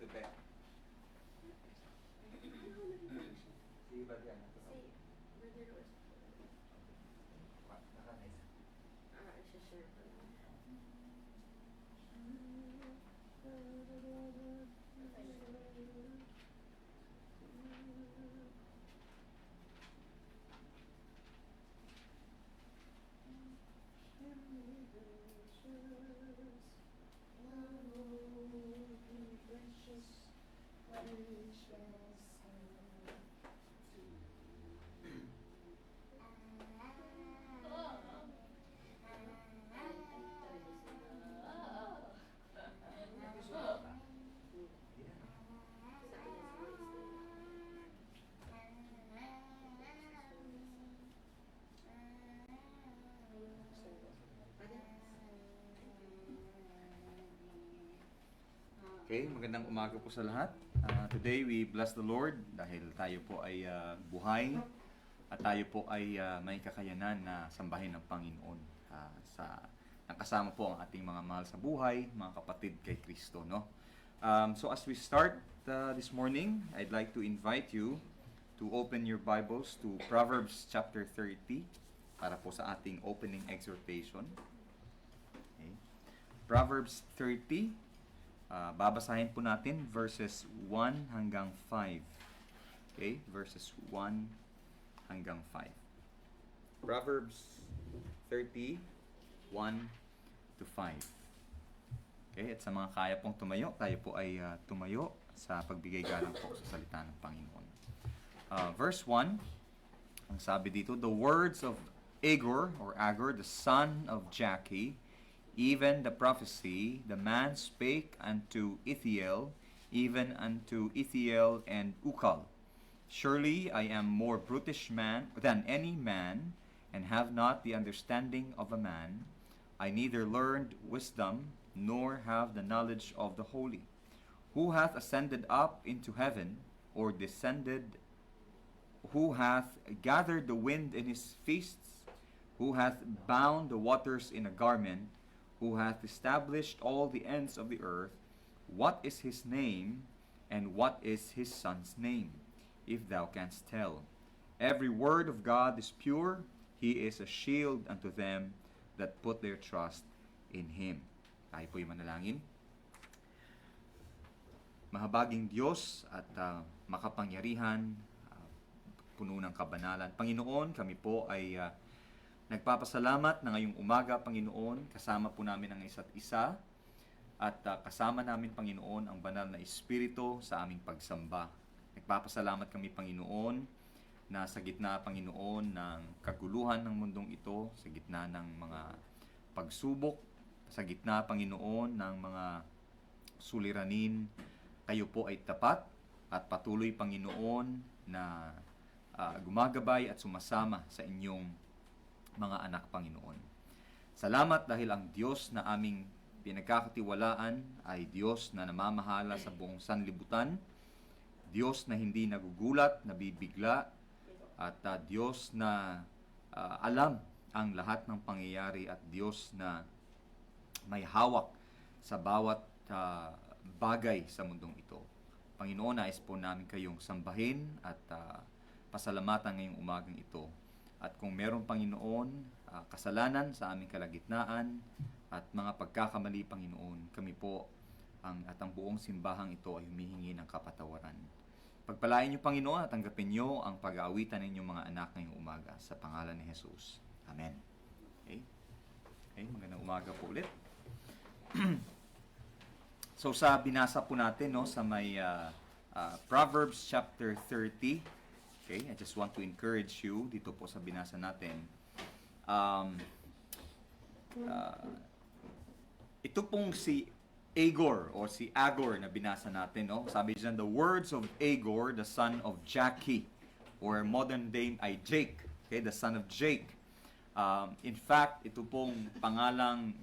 Brother Ben. Si Brother ano? Si Brother Rose. Nakanice. Share ko lang. Okay, magandang umaga po sa lahat. Today we bless the Lord dahil tayo po ay buhay at tayo po ay may kakayanan na sambahin ng Panginoon. Nakasama po ang ating mga mahal sa buhay, mga kapatid kay Kristo, no? So as we start this morning, I'd like to invite you to open your Bibles to Proverbs chapter 30 para po sa ating opening exhortation. Okay. Proverbs 30. Babasahin po natin verses 1 hanggang 5. Okay? Verses 1 hanggang 5. Proverbs 30, 1 to 5. Okay? At sa mga kaya pong tumayo, tayo po ay tumayo sa pagbigay galang po sa salita ng Panginoon. Verse 1, ang sabi dito, the words of Agur, the son of Jakeh, even the prophecy, the man spake unto Ithiel, even unto Ithiel and Ukal. Surely I am more brutish man than any man, and have not the understanding of a man. I neither learned wisdom, nor have the knowledge of the holy. Who hath ascended up into heaven, or descended? Who hath gathered the wind in his fists? Who hath bound the waters in a garment? Who hath established all the ends of the earth? What is his name, and what is his son's name, if thou canst tell? Every word of God is pure. He is a shield unto them that put their trust in Him. Tayo po'y manalangin. Mahabaging Diyos at makapangyarihan, puno ng kabanalan. Panginoon, kami po ay nagpapasalamat na ngayong umaga, Panginoon, kasama po namin ang isa't isa at kasama namin, Panginoon, ang banal na Espiritu sa aming pagsamba. Nagpapasalamat kami, Panginoon, na sa gitna, Panginoon, ng kaguluhan ng mundong ito, sa gitna ng mga pagsubok, sa gitna, Panginoon, ng mga suliranin, kayo po ay tapat at patuloy, Panginoon, na gumagabay at sumasama sa inyong mga anak, Panginoon. Salamat dahil ang Diyos na aming pinagkakatiwalaan ay Diyos na namamahala sa buong sanlibutan, Diyos na hindi nagugulat, nabibigla, at Diyos na alam ang lahat ng pangyayari at Diyos na may hawak sa bawat bagay sa mundong ito. Panginoon, nais po namin kayong sambahin at pasalamatan ngayong umagang ito. At kung meron, Panginoon, kasalanan sa aming kalagitnaan at mga pagkakamali, Panginoon, kami po at ang buong simbahang ito ay humihingi ng kapatawaran. Pagpalain niyo, Panginoon, at tanggapin niyo ang pag-aawitan ng inyong mga anak ngayong umaga sa pangalan ni Jesus. Amen. Okay? Okay, magandang umaga po ulit. So sa binasa po natin, no, sa may Proverbs chapter 30, okay, I just want to encourage you dito po sa binasa natin. Ito pong si Agur o si Agur na binasa natin, no? Sabi diyan, the words of Agur, the son of Jakeh, or modern name ay Jake, okay, the son of Jake. In fact, ito pong pangalang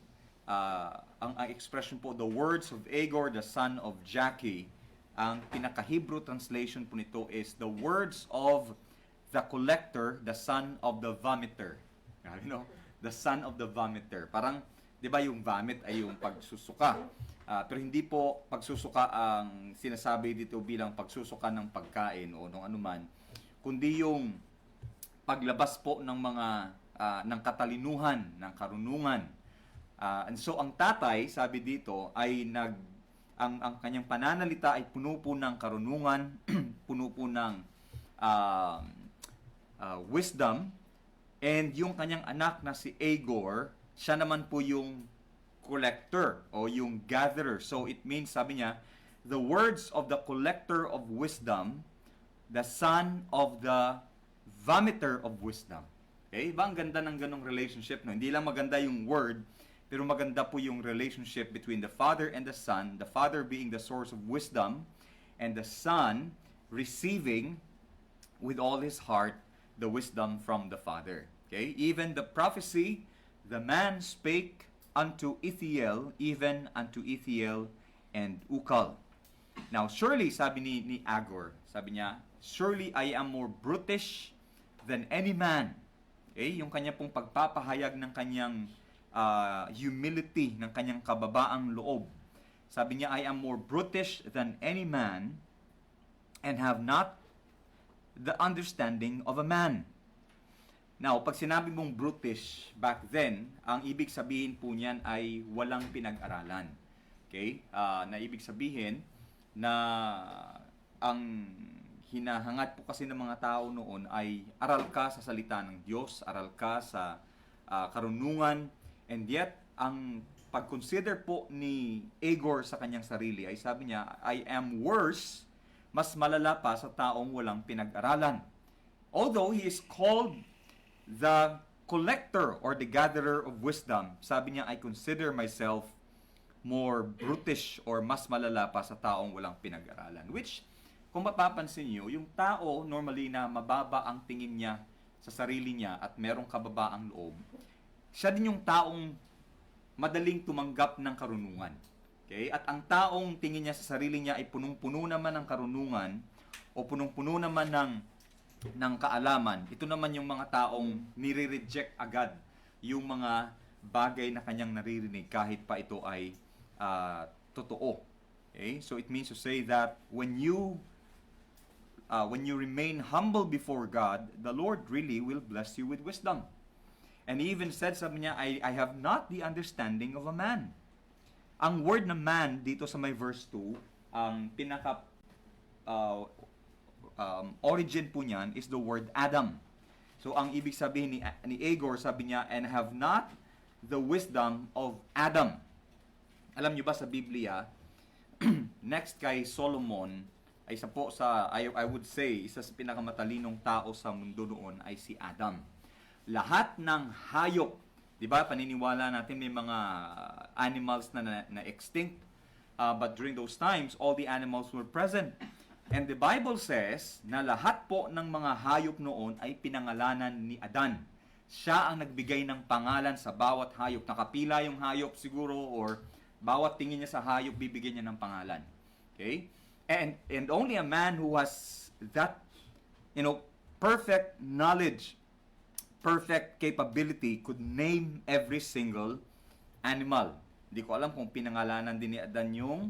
ang expression po, the words of Agur, the son of Jakeh, ang pinaka-Hebrew translation po nito is the words of the collector, the son of the vomiter. You know, the son of the vomiter. Parang, di ba yung vomit ay yung pagsusuka. Pero hindi po pagsusuka ang sinasabi dito bilang pagsusuka ng pagkain o ng anuman, kundi yung paglabas po ng mga ng katalinuhan, ng karunungan. And so ang tatay, sabi dito, ay ang kanyang pananalita ay puno po ng karunungan, puno po ng wisdom, and yung kanyang anak na si Agor, siya naman po yung collector o yung gatherer. So it means, sabi niya, the words of the collector of wisdom, the son of the vomiter of wisdom. Okay? Ba ang ganda ng ganong relationship, no? Hindi lang maganda yung word, pero maganda po yung relationship between the father and the son, the father being the source of wisdom, and the son receiving with all his heart the wisdom from the father. Okay? Even the prophecy, the man spake unto Ithiel, even unto Ithiel and Ukal. Now, surely, sabi ni Agor, sabi niya, surely I am more brutish than any man. Okay? Yung kanya pong pagpapahayag ng kanyang humility, ng kanyang kababaang loob. Sabi niya, I am more brutish than any man and have not the understanding of a man. Now, pag sinabi mong brutish back then, ang ibig sabihin po niyan ay walang pinag-aralan. Okay? Na ibig sabihin na ang hinahangat po kasi ng mga tao noon ay aral ka sa salita ng Diyos, aral ka sa karunungan, and yet, ang pag-consider po ni Agor sa kanyang sarili ay sabi niya, I am worse, mas malala pa sa taong walang pinag-aralan. Although he is called the collector or the gatherer of wisdom, sabi niya, I consider myself more brutish or mas malala pa sa taong walang pinag-aralan. Which, kung mapapansin niyo, yung tao normally na mababa ang tingin niya sa sarili niya at merong kababaang loob, siya din yung taong madaling tumanggap ng karunungan. Okay? At ang taong tingin niya sa sarili niya ay punong-puno naman ng karunungan o punong-puno naman ng kaalaman, ito naman yung mga taong nire-reject agad yung mga bagay na kanyang naririnig kahit pa ito ay totoo. Okay? So it means to say that when you remain humble before God, the Lord really will bless you with wisdom. And he even said, sabi niya, I have not the understanding of a man. Ang word na man dito sa may verse 2, ang pinaka origin po niyan is the word Adam. So ang ibig sabihin ni Agor, sabi niya, and have not the wisdom of Adam. Alam niyo ba sa Biblia, next kay Solomon, ay isa po sa, I would say, isa sa pinakamatalinong tao sa mundo noon ay si Adam. Lahat ng hayop, di ba, paniniwala natin may mga animals na extinct, but during those times, all the animals were present. And the Bible says na lahat po ng mga hayop noon ay pinangalanan ni Adan. Siya ang nagbigay ng pangalan sa bawat hayop. Nakapila yung hayop siguro, or bawat tingin niya sa hayop, bibigyan niya ng pangalan. Okay? And only a man who has that, perfect knowledge, perfect capability could name every single animal. Hindi ko alam kung pinangalanan din ni Adan yung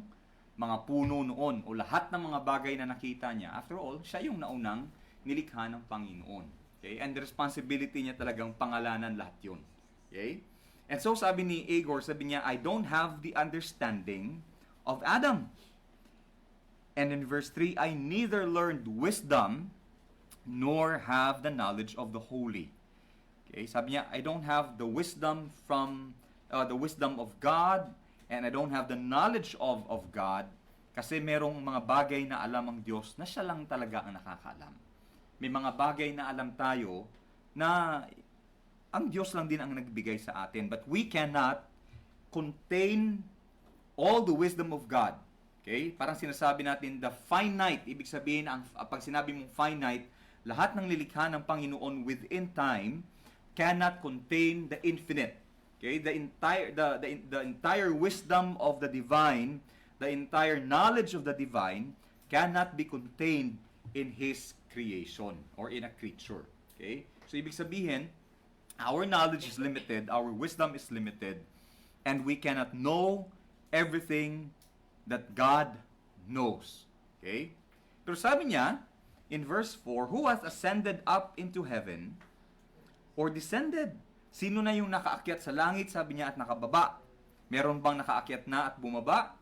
mga puno noon o lahat ng mga bagay na nakita niya. After all, siya yung naunang nilikha ng Panginoon. Okay? And the responsibility niya talagang pangalanan lahat yun. Okay? And so sabi ni Agor, sabi niya, I don't have the understanding of Adam. And in verse 3, I neither learned wisdom nor have the knowledge of the holy. Okay, sabi niya, I don't have the wisdom from the wisdom of God, and I don't have the knowledge of God, kasi merong mga bagay na alam ang Diyos na siya lang talaga ang nakakaalam. May mga bagay na alam tayo na ang Diyos lang din ang nagbigay sa atin, but we cannot contain all the wisdom of God. Okay? Parang sinasabi natin, the finite, ibig sabihin, pag sinabi mong finite, lahat ng nilikha ng Panginoon within time cannot contain the infinite. Okay? The entire wisdom of the divine, the entire knowledge of the divine cannot be contained in His creation or in a creature. Okay? So ibig sabihin, our knowledge is limited, our wisdom is limited, and we cannot know everything that God knows. Okay? Pero sabi niya, in verse 4, who hath ascended up into heaven or descended? Sino na yung nakaakyat sa langit, sabi niya, at nakababa? Meron bang nakaakyat na at bumaba?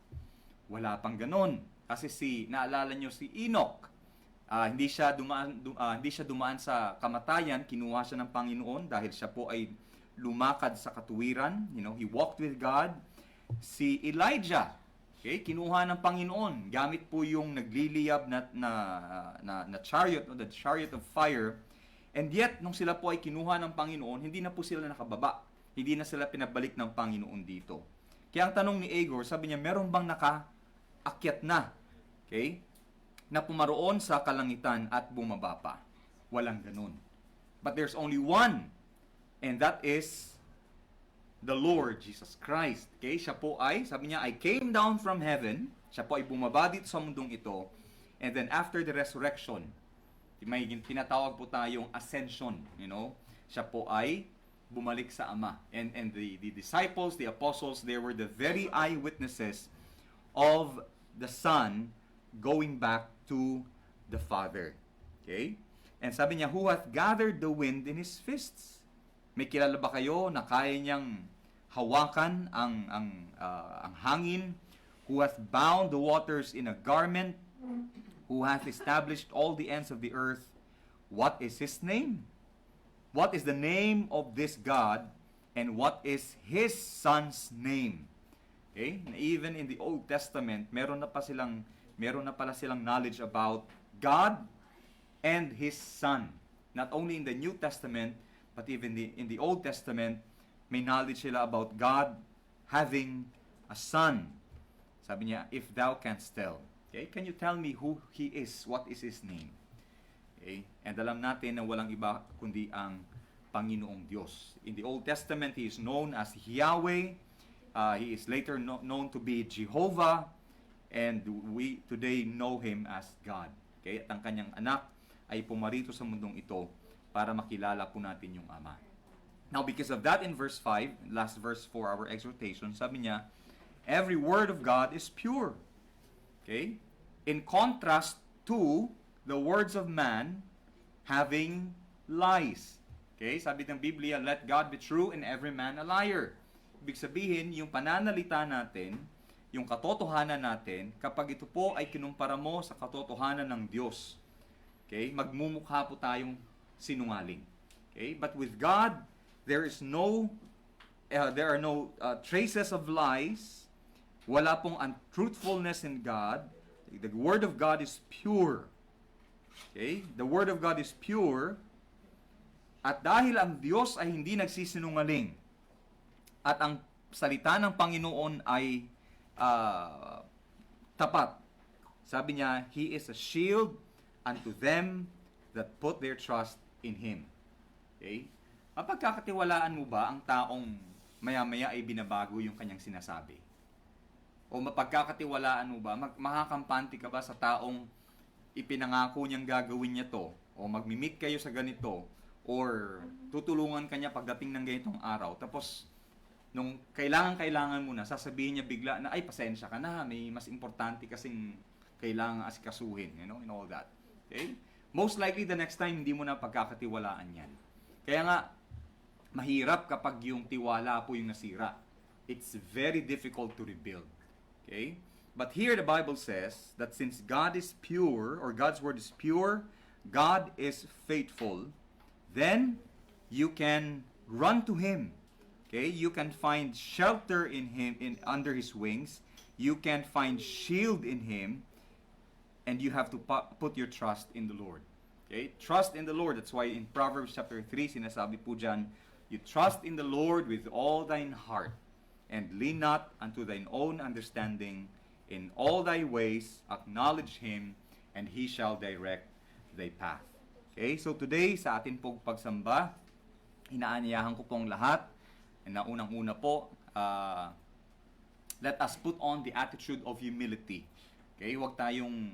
Wala pang ganon. Kasi naalala nyo si Enoch, hindi siya dumaan sa kamatayan, kinuha siya ng Panginoon dahil siya po ay lumakad sa katuwiran. He walked with God. Si Elijah, okay, kinuha ng Panginoon gamit po yung nagliliyab na chariot, the chariot of fire. And yet, nung sila po ay kinuha ng Panginoon, hindi na po sila nakababa. Hindi na sila pinabalik ng Panginoon dito. Kaya ang tanong ni Agor, sabi niya, meron bang nakaakyat na? Okay? Na pumaroon sa kalangitan at bumaba pa. Walang ganun. But there's only one. And that is the Lord Jesus Christ. Okay? Siya po ay, sabi niya, I came down from heaven. Siya po ay bumaba dito sa mundong ito. And then after the resurrection, may tinatawag po tayong ascension. Siya po ay bumalik sa Ama. And the disciples, the apostles, they were the very eyewitnesses of the Son going back to the Father. Okay? And sabi niya, who hath gathered the wind in his fists? May kilala ba kayo na kaya niyang hawakan ang hangin? Who hath bound the waters in a garment? Who hath established all the ends of the earth? What is his name? What is the name of this God? And what is his Son's name? Okay? Even in the Old Testament, meron na pala silang knowledge about God and his Son. Not only in the New Testament, but even in the Old Testament, may knowledge sila about God having a Son. Sabi niya, if thou canst tell. Okay? Can you tell me who he is? What is his name? Okay? And alam natin na walang iba kundi ang Panginoong Diyos. In the Old Testament, he is known as Yahweh. He is later known to be Jehovah. And we today know him as God. Okay? At ang kanyang anak ay pumarito sa mundong ito para makilala po natin yung Ama. Now, because of that, in verse 5, last verse for our exhortation, sabi niya, every word of God is pure. Okay? In contrast to the words of man having lies. Okay? Sabi ng Biblia, let God be true and every man a liar. Ibig sabihin, yung pananalita natin, yung katotohanan natin, kapag ito po ay kinumpara mo sa katotohanan ng Diyos, okay? Magmumukha po tayong sinungaling. Okay? But with God, there are no traces of lies. Wala pong untruthfulness in God. The Word of God is pure. Okay? The Word of God is pure. At dahil ang Diyos ay hindi nagsisinungaling, at ang salita ng Panginoon ay tapat. Sabi niya, He is a shield unto them that put their trust in Him. Okay? Mapagkakatiwalaan mo ba ang taong maya-maya ay binabago yung kanyang sinasabi? O mapagkakatiwalaan mo ba, makakampante ka ba sa taong ipinangako niyang gagawin niya to? O magmi-meet kayo sa ganito? Or tutulungan ka niya pagdating ng ganitong araw? Tapos, nung kailangan mo na, sasabihin niya bigla na, ay, pasensya ka na, may mas importante kasing kailangan asikasuhin, and all that. Okay? Most likely, the next time, hindi mo na pagkakatiwalaan yan. Kaya nga, mahirap kapag yung tiwala po yung nasira. It's very difficult to rebuild. Okay? But here, the Bible says that since God is pure, or God's word is pure, God is faithful, then you can run to Him. Okay, you can find shelter in Him, under His wings. You can find shield in Him, and you have to put your trust in the Lord. Okay, trust in the Lord. That's why in Proverbs chapter 3, sinasabi po dyan, you trust in the Lord with all thine heart, and lean not unto thine own understanding. In all thy ways acknowledge Him, and He shall direct thy path. Okay, so today sa atin pong pagsamba, inaanyayahan ko pong lahat. Na unang-una po, let us put on the attitude of humility. Okay? Huwag tayong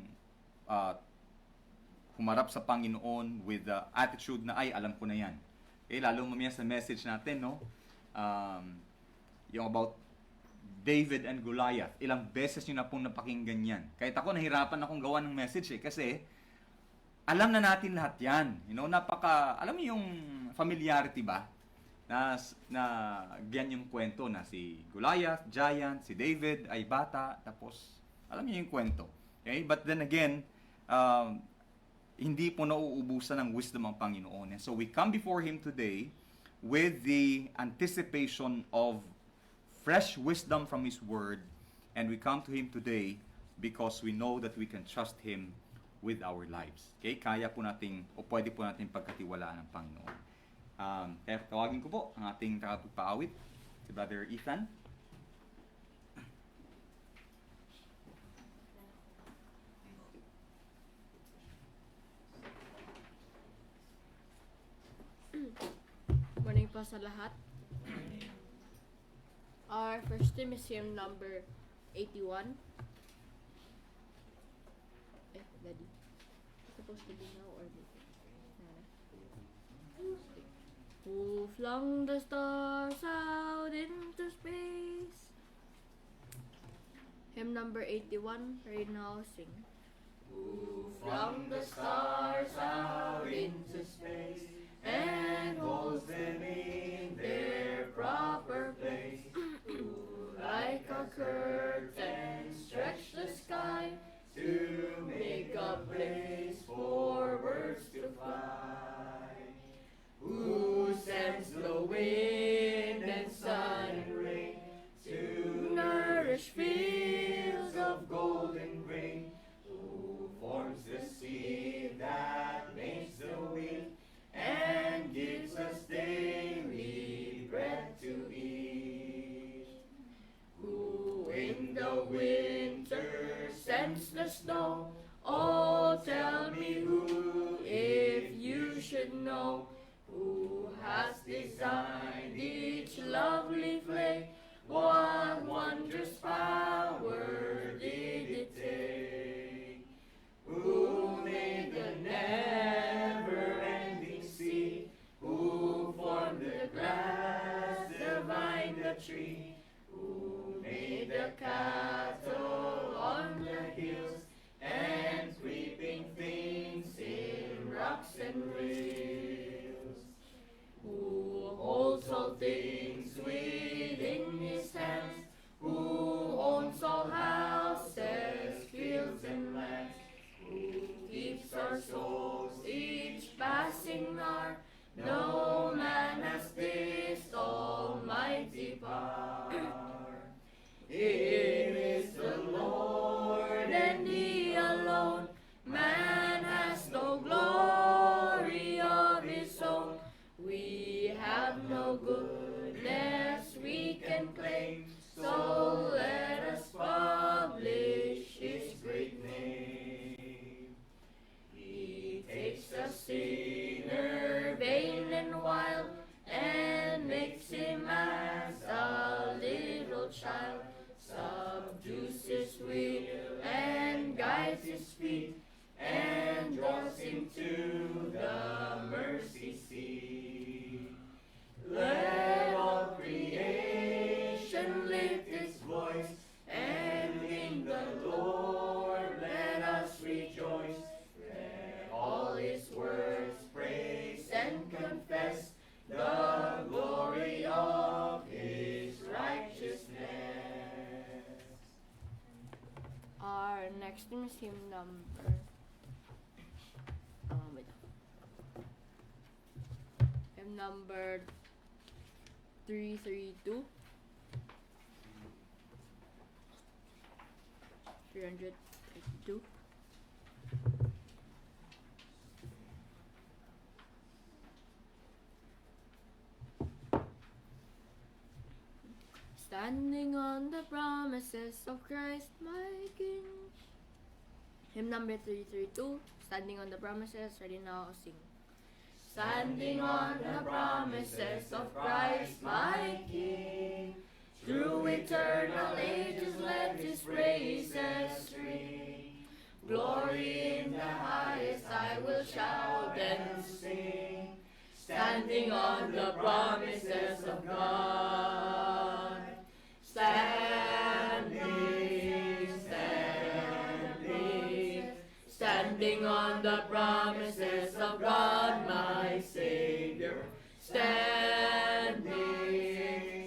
humarap sa Panginoon with the attitude na, ay, alam ko na yan. Okay? Lalo mamaya sa message natin, no? Yung about David and Goliath. Ilang beses nyo na pong napakinggan yan. Kahit ako, nahirapan akong gawa ng message kasi alam na natin lahat yan. You know, alam mo yung familiarity ba? Na yan yung kwento na si Goliath, giant, si David ay bata, tapos alam niyo yung kwento. Okay? But then again, hindi po nauubusan ng wisdom ang Panginoon. And so we come before Him today with the anticipation of fresh wisdom from His Word, and we come to Him today because we know that we can trust Him with our lives. Okay? Kaya po nating, o pwede po nating pagkatiwalaan ng Panginoon. Kaya tawagin ko po ang ating tagapagpaawit, si Brother Ethan. Morning po sa lahat. Our first hymn is hymn number 81. Daddy. Supposed to be now or later? Who flung the stars out into space? Hymn number 81, right now sing. Who flung the stars out into space and holds them in their proper place? Who like a curtain stretched the sky to make a place for birds to fly? Who sends the wind and sun and rain to nourish fields of golden grain? Who forms the seed that makes the wheat and gives us daily bread to eat? Who in the winter sends the snow? Oh, tell me who, if you should know, who has designed each lovely flake? What wondrous power did it take? Who made the never-ending sea? Who formed the grass, the vine, the tree? Who made the cattle on the hills and creeping things in rocks and rills? Who holds all things within His hands? Who owns all houses, fields, and lands? Who keeps our souls each passing hour? No man has this almighty power. It is the Lord and He alone. Man has no glory of his own. We have no goodness we can claim, so let us publish His great name. He takes a sinner vain and wild and makes him as a little child, subdues his will and guides his feet, and draws him to the mercy seat. Let all creation lift its voice, and in the Lord let us rejoice. Let all His words praise and confess the glory of His righteousness. Our next hymn is hymn number. Hymn number 332. 332. Standing on the promises of Christ my King. Hymn number 332. Standing on the promises. Ready now, sing. Standing on the promises of Christ my King, through eternal ages let His praises ring. Glory in the highest I will shout and sing, standing on the promises of God. Stand Standing on the promises of God, my Savior. Standing,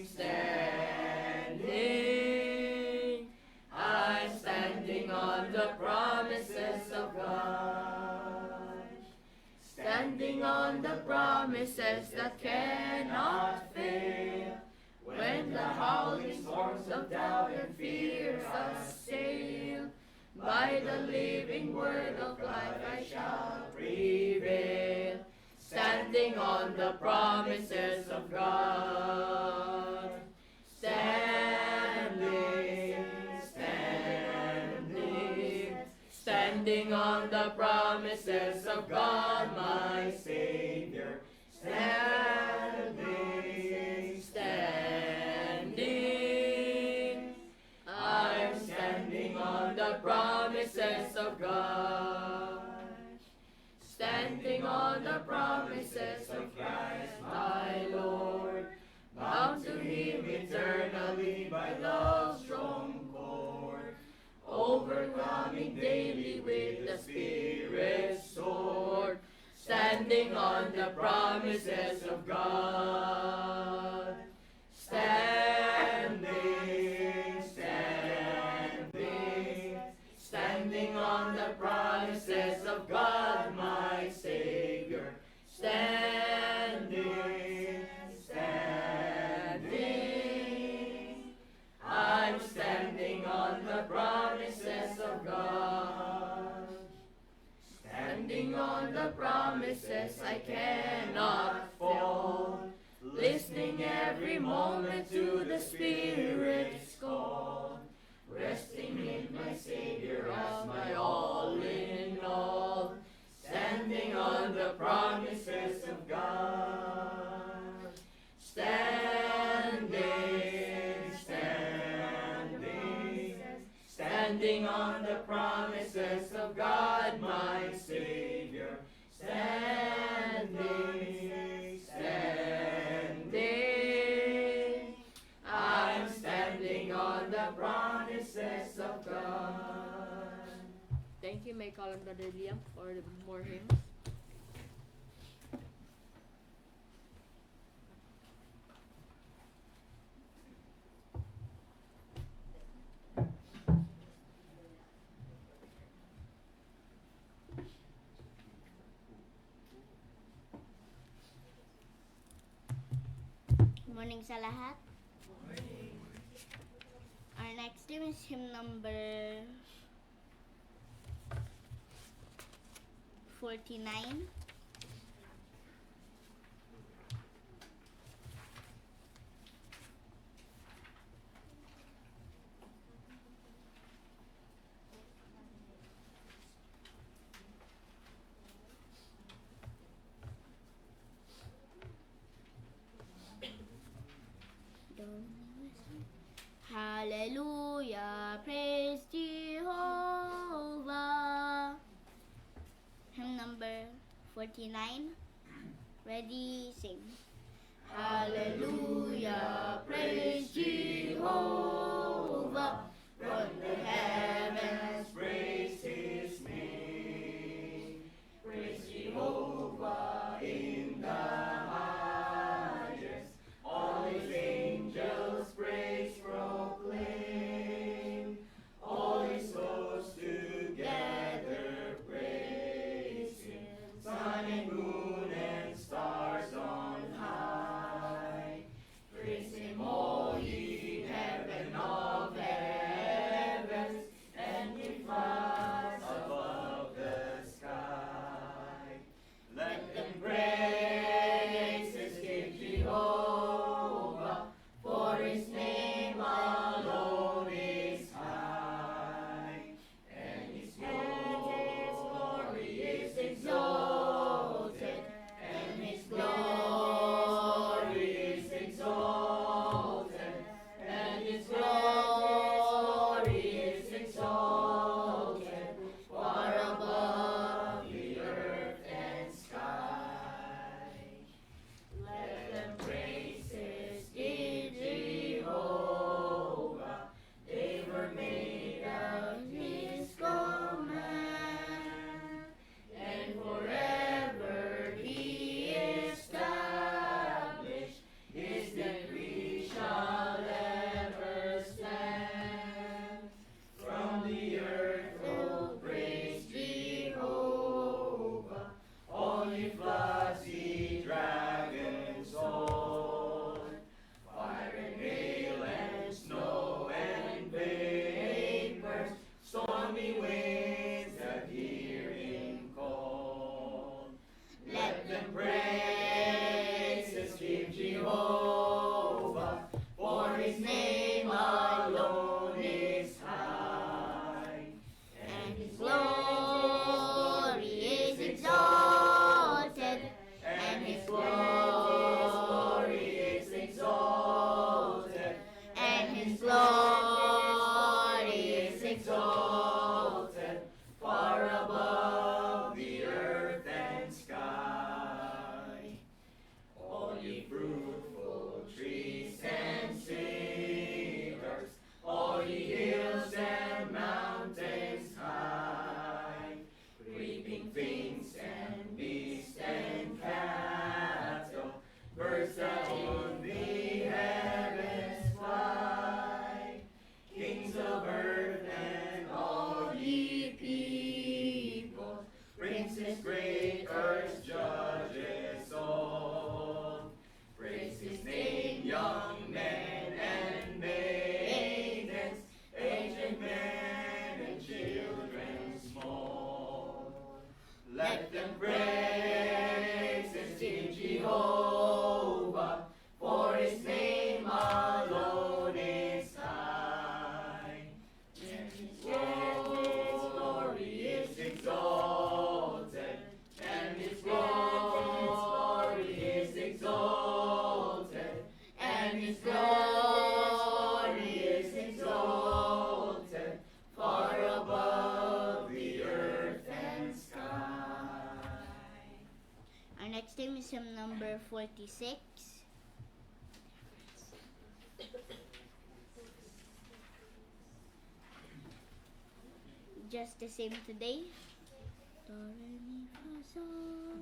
standing. I'm standing on the promises of God. Standing on the promises that cannot fail. When the howling storms of doubt and fear assail, by the living word of life I shall prevail. Standing on the promises of God. Standing, standing, standing on the promises of God, my Savior. Standing, standing, I'm standing on the promises of God. Standing on the promises of Christ my Lord, bound to Him eternally by love's strong cord, overcoming daily with the Spirit's sword, standing on the promises of God. Standing, standing, standing on the promises of God, my Savior. Standing, standing, I'm standing on the promises of God. Standing on the promises I cannot fall, listening every moment to the Spirit's call, resting in my Savior as my all in all, standing on the promises of God. Standing, standing, standing on the promises of God, my Savior. Standing, standing, I'm standing on the promises of God. Thank you, may call on Brother Liam for more hymns. Morning sa lahat. Our next hymn is hymn number 49. Hallelujah, praise Jehovah. Hymn number 49. Ready, sing. Hallelujah, praise Jehovah. From the heavens, praise His name. Praise Jehovah in the highest. All His angels praise proclaim. All His hosts together praise Him. Sun and moon and stars on high. Praise Him, all ye heaven, all this great earth's judges all. Praise his name, young men and maidens, aged men and children small. Let them praise and sing Jehovah, for his name alone is high. And his glory is exalted, and his glory is exalted, and his glory is exalted, far above the earth and sky. Our next hymn is hymn number 46. Just the same today. Do, re, mi, fa, sol.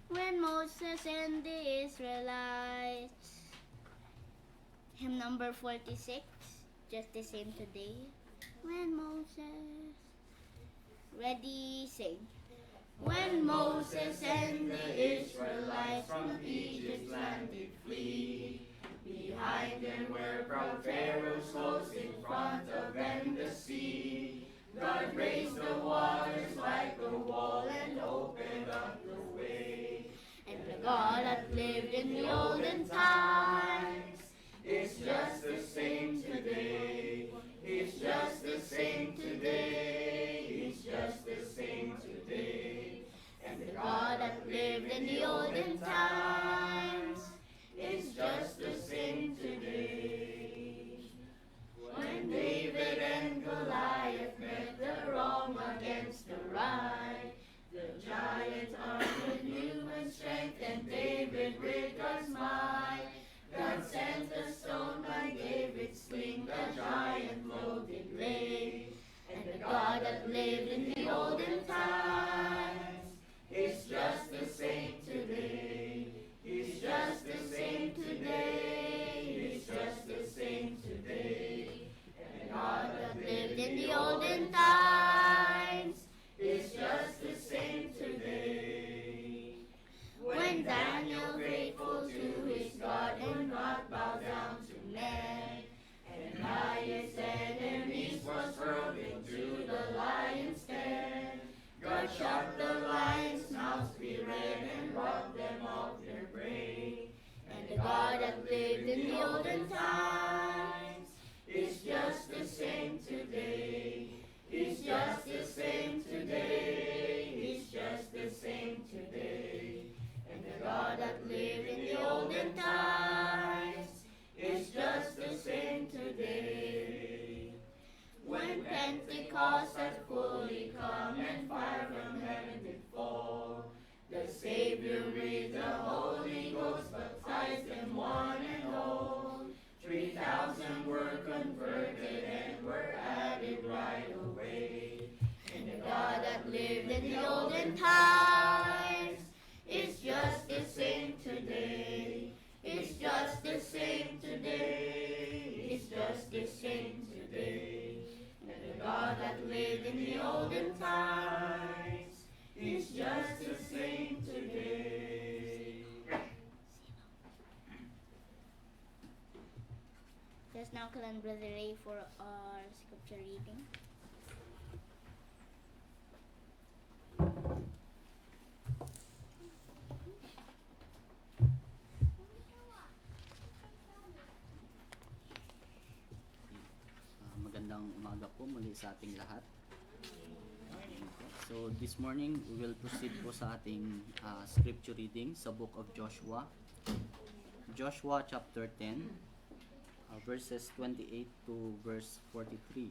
When Moses and the Israelites. Hymn number 46. Just the same today. When Moses. Ready, sing. When Moses and the Israelites from Egypt's land did flee, behind them were proud Pharaoh's host, in front of them the sea. God raised the waters like a wall and opened up the way. And the God that lived in the olden times It's just the same today. It's just the same today. It's just the same today. And the God that lived in the olden times, it's just the same today. When David and Goliath met the wrong against the right, the giant armed human strength and David with God's might. God sent a stone by David's sling, the giant low did lay. And the God that lived in the olden times is just the same today. He's just the same today. He's just the same today. And the God that lived in the olden times is just the same today. When Daniel, grateful to his God, would not bow down to man, and by his enemies was hurled into the lion's den, God shut the lions' mouths be red and robbed them of their prey. And the God that lived in the olden times is just the same today. He's just the same today. He's just the same today. And the God that lived in the olden times is just the same today. When Pentecost had fully come and fire from heaven did fall, the Savior breathed the Holy Ghost, baptized them one and all. 3,000 were converted and were added right away. And the God that lived in the olden times is just the same today. It's just the same today. It's just the same today. And the God that lived in the olden times is just the same today. Let's now call on Brother Ray for our scripture reading. Magandang umaga po muli sa ating lahat. So this morning we will proceed po sa ating scripture reading sa book of Joshua. Joshua chapter 10 verses 28 to verse 43.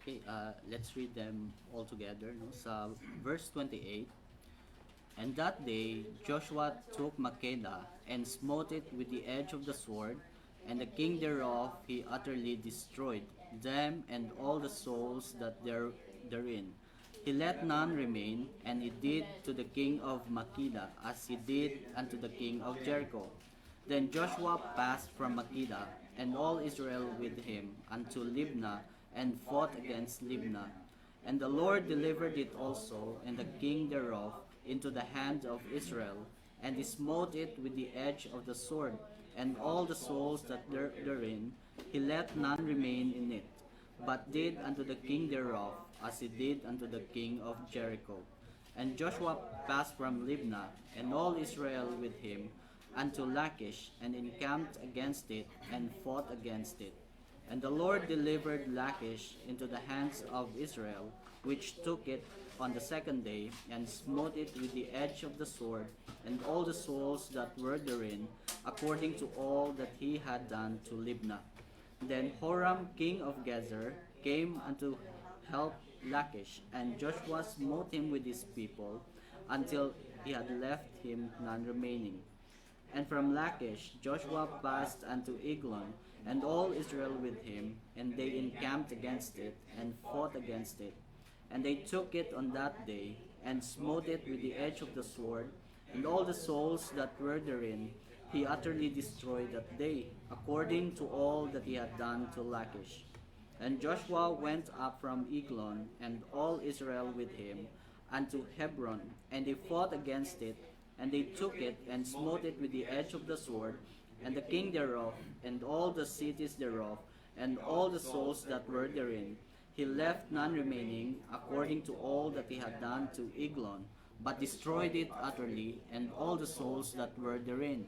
Okay, let's read them all together. No? Sa verse 28, and that day Joshua took Makkedah and smote it with the edge of the sword, and the king thereof he utterly destroyed, them and all the souls that therein. He let none remain, and he did to the king of Makkedah as he did unto the king of Jericho. Then Joshua passed from Makkedah, and all Israel with him, unto Libnah, and fought against Libnah. And the Lord delivered it also, and the king thereof, into the hand of Israel, and he smote it with the edge of the sword, and all the souls that therein, he let none remain in it, but did unto the king thereof, as he did unto the king of Jericho. And Joshua passed from Libnah, and all Israel with him, unto Lachish, and encamped against it, and fought against it. And the Lord delivered Lachish into the hands of Israel, which took it on the second day, and smote it with the edge of the sword, and all the souls that were therein, according to all that he had done to Libnah. Then Horam king of Gezer came unto help Lachish, and Joshua smote him with his people, until he had left him none remaining. And from Lachish Joshua passed unto Eglon, and all Israel with him, and they encamped against it, and fought against it. And they took it on that day, and smote it with the edge of the sword, and all the souls that were therein he utterly destroyed that day, according to all that he had done to Lachish. And Joshua went up from Eglon, and all Israel with him, unto Hebron, and they fought against it, and they took it, and smote it with the edge of the sword, and the king thereof, and all the cities thereof, and all the souls that were therein. He left none remaining, according to all that he had done to Eglon, but destroyed it utterly, and all the souls that were therein.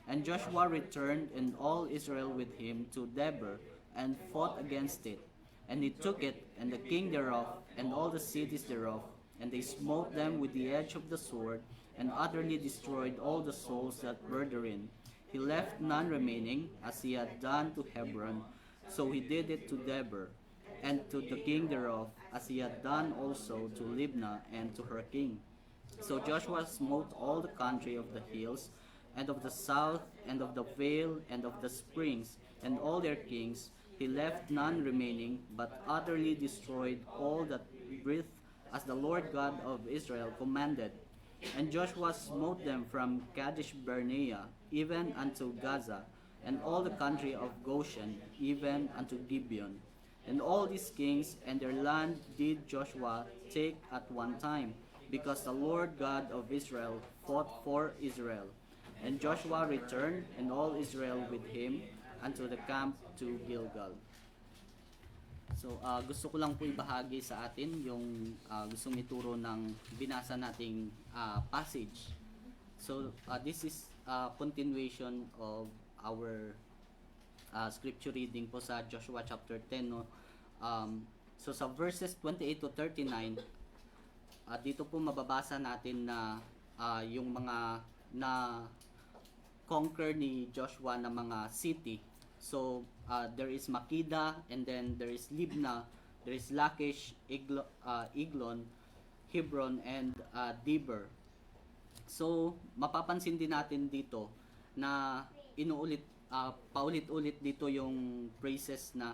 And Joshua returned, and all Israel with him, to Debir, and fought against it. And he took it, and the king thereof, and all the cities thereof, and they smote them with the edge of the sword, and utterly destroyed all the souls that were therein. He left none remaining, as he had done to Hebron, so he did it to Debir, and to the king thereof, as he had done also to Libnah and to her king. So Joshua smote all the country of the hills, and of the south, and of the vale, and of the springs, and all their kings. He left none remaining, but utterly destroyed all that breathed, as the Lord God of Israel commanded. And Joshua smote them from Kadesh Barnea, even unto Gaza, and all the country of Goshen, even unto Gibeon. And all these kings and their land did Joshua take at one time, because the Lord God of Israel fought for Israel. And Joshua returned, and all Israel with him, unto the camp to Gilgal. So, gusto ko lang po ibahagi sa atin yung gustong ituro ng binasa nating passage. So, this is a continuation of our scripture reading po sa Joshua chapter 10. No? So, sa verses 28 to 39, dito po mababasa natin na yung mga na conquer ni Joshua na mga city. So, there is Makkedah, and then there is Libnah, there is Lachish, Eglon, Hebron, and Debir. So, mapapansin din natin dito na paulit-ulit dito yung phrases na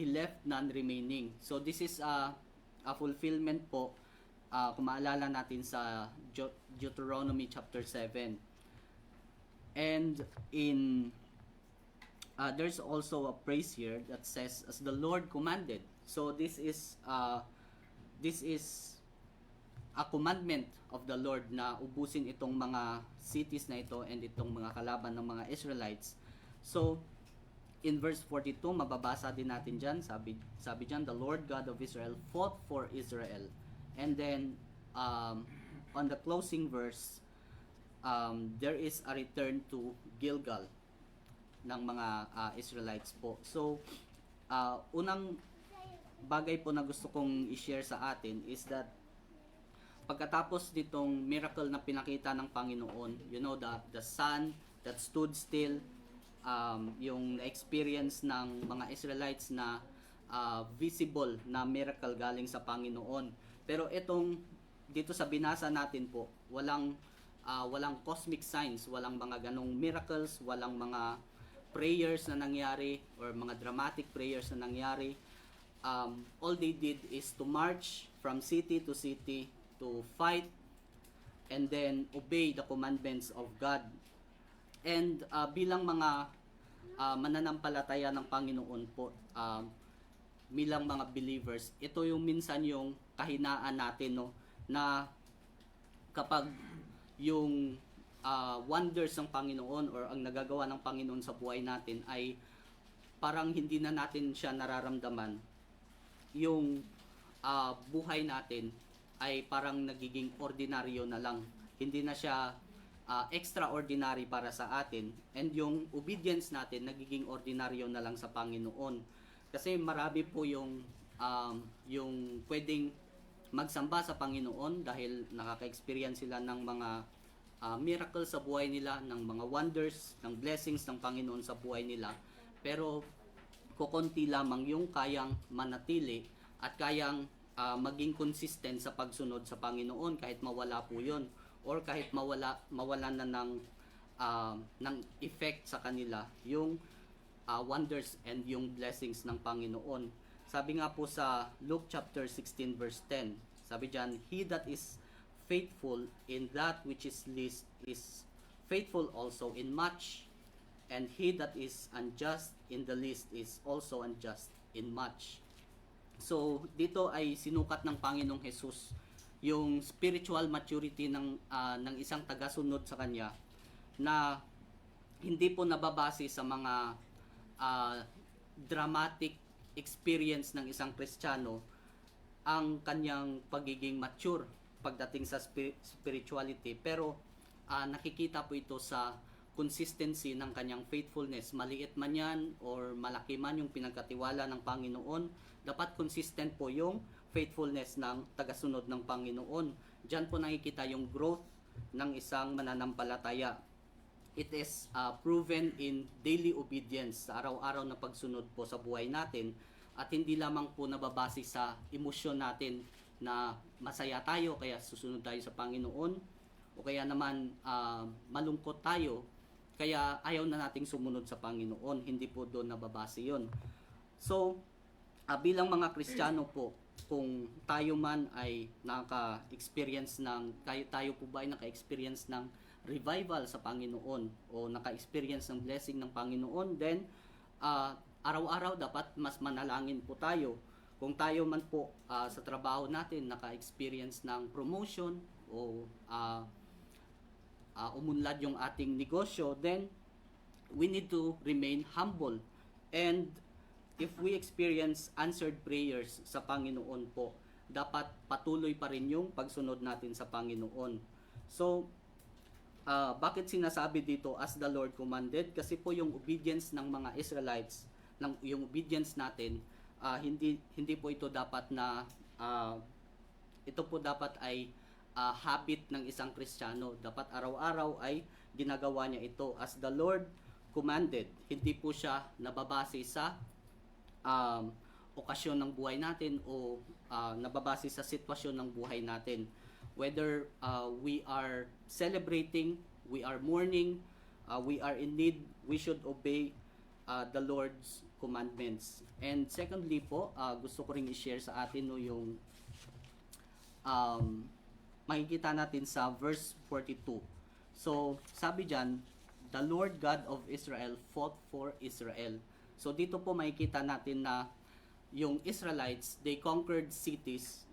he left none remaining. So, this is a fulfillment po, kung maalala natin sa Deuteronomy chapter 7. And in there's also a phrase here that says, as the Lord commanded. So this is a commandment of the Lord na ubusin itong mga cities na ito and itong mga kalaban ng mga Israelites. So in verse 42 mababasa din natin diyan, sabi diyan, the Lord God of Israel fought for Israel. And then on the closing verse, there is a return to Gilgal ng mga Israelites po. So, unang bagay po na gusto kong i-share sa atin is that pagkatapos nitong miracle na pinakita ng Panginoon, you know, the sun that stood still, yung experience ng mga Israelites na visible na miracle galing sa Panginoon. Pero itong dito sa binasa natin po, walang cosmic signs, walang mga ganong miracles, walang mga prayers na nangyari or mga dramatic prayers na nangyari. all they did is to march from city to city to fight and then obey the commandments of God. And bilang mga mananampalataya ng Panginoon po, bilang mga believers, ito yung minsan yung kahinaan natin, no, na kapag yung wonders ng Panginoon or ang nagagawa ng Panginoon sa buhay natin ay parang hindi na natin siya nararamdaman, yung buhay natin ay parang nagiging ordinaryo na lang. Hindi na siya extraordinary para sa atin, and yung obedience natin nagiging ordinaryo na lang sa Panginoon. Kasi marami po yung pwedeng magsamba sa Panginoon dahil nakaka-experience sila ng mga miracles sa buhay nila, ng mga wonders, ng blessings ng Panginoon sa buhay nila. Pero kukunti lamang yung kayang manatili at kayang maging consistent sa pagsunod sa Panginoon kahit mawala po yun, or kahit mawala na ng effect sa kanila yung wonders and yung blessings ng Panginoon. Sabi nga po sa Luke chapter 16 verse 10, sabi diyan, "He that is faithful in that which is least is faithful also in much, and he that is unjust in the least is also unjust in much." So dito ay sinukat ng Panginoong Jesus yung spiritual maturity ng isang tagasunod sa kanya, na hindi po nababase sa mga dramatic experience ng isang Kristiyano ang kanyang pagiging mature pagdating sa spirituality, pero nakikita po ito sa consistency ng kanyang faithfulness. Maliit man yan or malaki man yung pinagkatiwala ng Panginoon, dapat consistent po yung faithfulness ng tagasunod ng Panginoon. Diyan po nakikita yung growth ng isang mananampalataya. It is proven in daily obedience, sa araw-araw na pagsunod po sa buhay natin, at hindi lamang po nababase sa emosyon natin na masaya tayo kaya susunod tayo sa Panginoon, o kaya naman malungkot tayo kaya ayaw na nating sumunod sa Panginoon. Hindi po doon nababase yun. So bilang mga Kristiyano po, kung tayo man ay naka-experience tayo po ba ay naka-experience ng revival sa Panginoon o naka-experience ng blessing ng Panginoon, then araw-araw dapat mas manalangin po tayo. Kung tayo man po sa trabaho natin naka-experience ng promotion o umunlad yung ating negosyo, then we need to remain humble. And if we experience answered prayers sa Panginoon po, dapat patuloy pa rin yung pagsunod natin sa Panginoon. So bakit sinasabi dito as the Lord commanded? Kasi po yung obedience ng mga Israelites, yung obedience natin, hindi po ito dapat na ito po dapat ay habit ng isang Kristiyano. Dapat araw-araw ay ginagawa niya ito as the Lord commanded. Hindi po siya nababase sa okasyon ng buhay natin o nababase sa sitwasyon ng buhay natin. Whether we are celebrating, we are mourning, we are in need, we should obey the Lord's commandments. And secondly po, gusto ko ring i-share sa atin yung makikita natin sa verse 42. So sabi diyan, "The Lord God of Israel fought for Israel." So dito po makikita natin na yung Israelites, they conquered cities,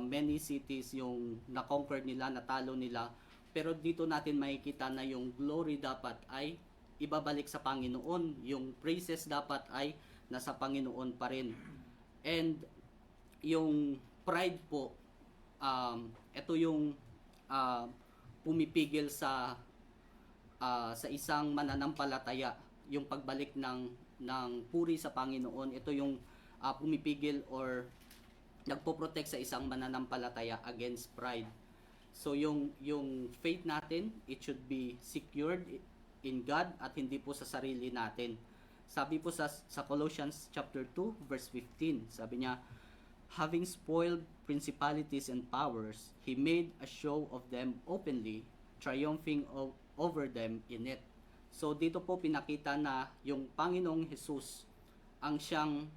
many cities yung na-conquer nila, natalo nila. Pero dito natin makikita na yung glory dapat ay ibabalik sa Panginoon. Yung praises dapat ay nasa Panginoon pa rin. And yung pride po, ito yung pumipigil sa isang mananampalataya, yung pagbalik ng puri sa Panginoon. Ito yung pumipigil or nagpo-protect sa isang mananampalataya against pride. So yung faith natin, it should be secured in God at hindi po sa sarili natin. Sabi po sa Colossians chapter 2 verse 15, sabi niya, "Having spoiled principalities and powers, he made a show of them openly, triumphing over them in it." So dito po pinakita na yung Panginoong Jesus ang siyang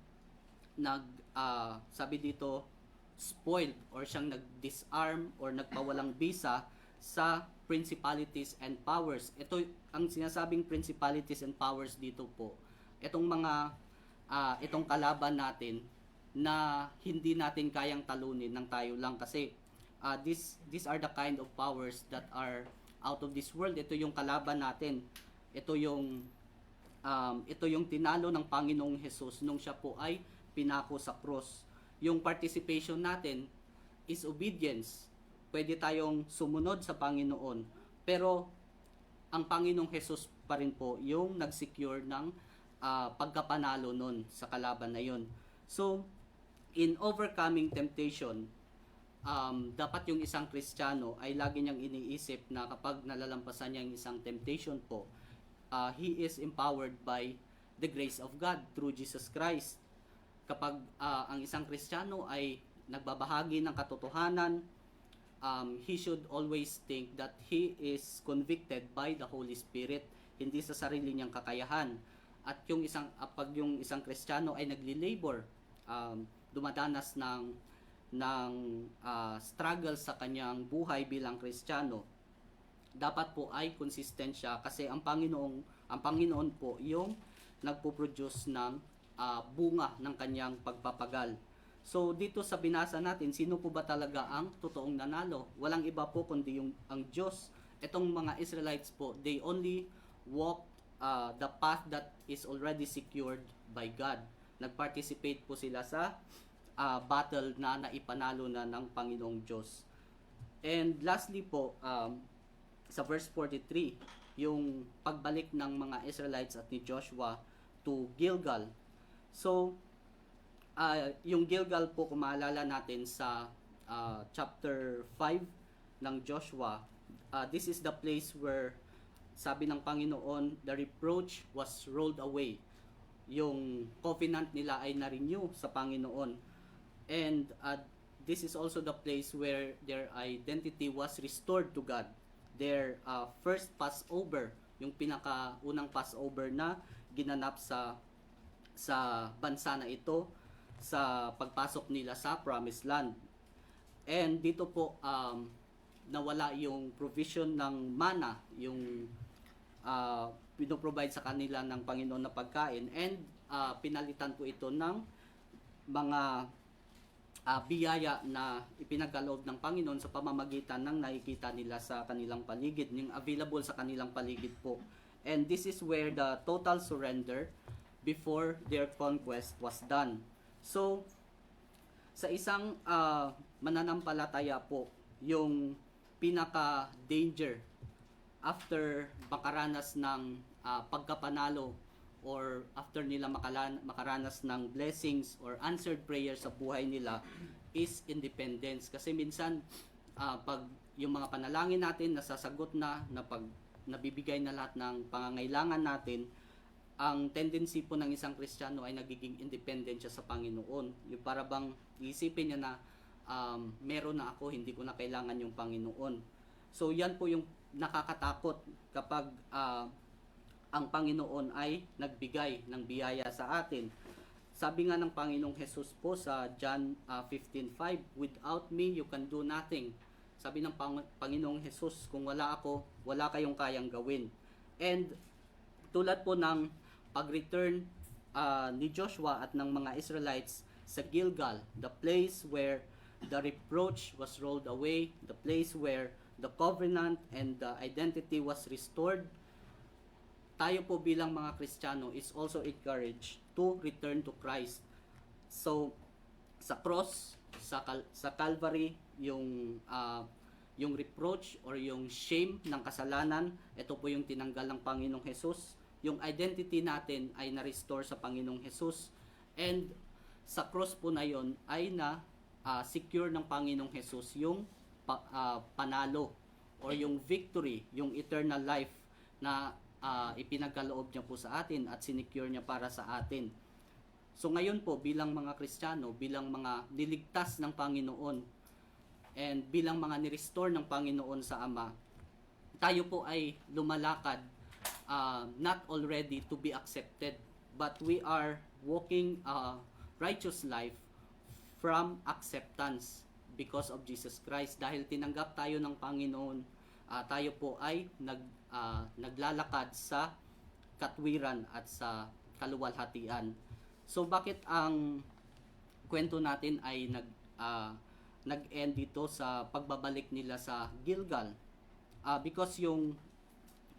sabi dito, spoiled or siyang nag-disarm or nagpawalang bisa sa principalities and powers. Ito, ang sinasabing principalities and powers dito po, itong mga, itong kalaban natin na hindi natin kayang talunin ng tayo lang kasi these are the kind of powers that are out of this world. Ito yung kalaban natin. Ito yung tinalo ng Panginoong Hesus nung siya po ay pinako sa cross. Yung participation natin is obedience. Pwede tayong sumunod sa Panginoon. Pero ang Panginoong Hesus pa rin po yung nag-secure ng pagkapanalo nun sa kalaban na yun. So, in overcoming temptation, dapat yung isang Kristiyano ay lagi niyang iniisip na kapag nalalampasan niya yung isang temptation po, he is empowered by the grace of God through Jesus Christ. Kapag ang isang Kristiyano ay nagbabahagi ng katotohanan, he should always think that he is convicted by the Holy Spirit, hindi sa sarili niyang kakayahan. At pag yung isang Kristiyano ay nagli-labor, dumadanas ng struggle sa kanyang buhay bilang Kristiyano, dapat po ay consistent siya kasi ang Panginoon po yung nagpo-produce ng bunga ng kanyang pagpapagal. So dito sa binasa natin, sino po ba talaga ang totoong nanalo? Walang iba po kundi ang Diyos. Itong mga Israelites po, they only walk the path that is already secured by God. Nag-participate po sila sa battle na naipanalo na ng Panginoong Diyos. And lastly po, sa verse 43, yung pagbalik ng mga Israelites at ni Joshua to Gilgal. So, yung Gilgal po, kung maalala natin sa chapter 5 ng Joshua, this is the place where sabi ng Panginoon, the reproach was rolled away. Yung covenant nila ay na-renew sa Panginoon. And this is also the place where their identity was restored to God. Their first Passover, yung pinakaunang Passover na ginanap sa bansa na ito sa pagpasok nila sa Promised Land. And dito po nawala yung provision ng manna, yung pinoprovide sa kanila ng Panginoon na pagkain, and pinalitan po ito ng mga biyaya na ipinagkaloob ng Panginoon sa pamamagitan ng nakikita nila sa kanilang paligid, yung available sa kanilang paligid po. And this is where the total surrender before their conquest was done. So, sa isang mananampalataya po, yung pinaka-danger after makaranas ng pagkapanalo or after nila makaranas ng blessings or answered prayers sa buhay nila is independence. Kasi minsan pag yung mga panalangin natin nasasagot na pag nabibigay na lahat ng pangangailangan natin, ang tendency po ng isang Kristiyano ay nagiging independent siya sa Panginoon. Yung para bang isipin niya na meron na ako, hindi ko na kailangan yung Panginoon. So yan po yung nakakatakot kapag ang Panginoon ay nagbigay ng biyaya sa atin. Sabi nga ng Panginoong Jesus po sa John 15:5, "Without me, you can do nothing." Sabi ng Panginoong Jesus, kung wala ako, wala kayong kayang gawin. And tulad po ng pag-return ni Joshua at ng mga Israelites sa Gilgal, the place where the reproach was rolled away, the place where the covenant and the identity was restored, tayo po bilang mga Kristiyano is also encouraged to return to Christ. So, sa cross, sa Calvary, yung reproach or yung shame ng kasalanan, ito po yung tinanggal ng Panginoong Jesus. Yung identity natin ay na-restore sa Panginoong Jesus. And sa cross po na yon ay secure ng Panginoong Jesus yung panalo or yung victory, yung eternal life na ipinagkaloob niya po sa atin at sinecure niya para sa atin. So ngayon po bilang mga Kristiyano, bilang mga niligtas ng Panginoon and bilang mga ni-restore ng Panginoon sa Ama, tayo po ay lumalakad not already to be accepted, but we are walking a righteous life from acceptance because of Jesus Christ. Dahil tinanggap tayo ng Panginoon, tayo po ay naglalakad sa katwiran at sa kaluwalhatian. So bakit ang kwento natin ay nag-end dito sa pagbabalik nila sa Gilgal? Because yung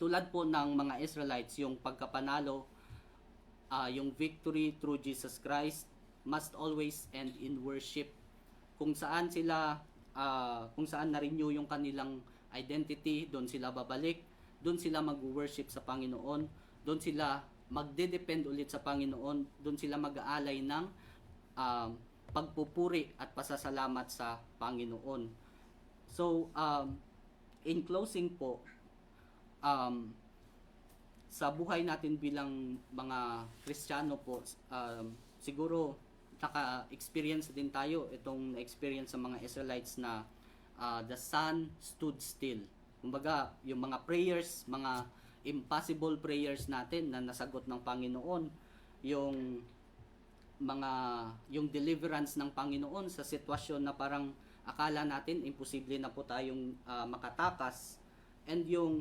tulad po ng mga Israelites, yung pagkapanalo, yung victory through Jesus Christ must always end in worship. Kung saan na-renew yung kanilang identity, doon sila babalik, doon sila mag-worship sa Panginoon, doon sila magde-depend ulit sa Panginoon, doon sila mag-aalay ng pagpupuri at pasasalamat sa Panginoon. So, in closing po, sa buhay natin bilang mga Kristiyano po, siguro naka-experience din tayo itong na-experience sa mga Israelites na the sun stood still. Kumbaga, yung mga prayers, mga impossible prayers natin na nasagot ng Panginoon, yung deliverance ng Panginoon sa sitwasyon na parang akala natin imposible na po tayong makatakas, and yung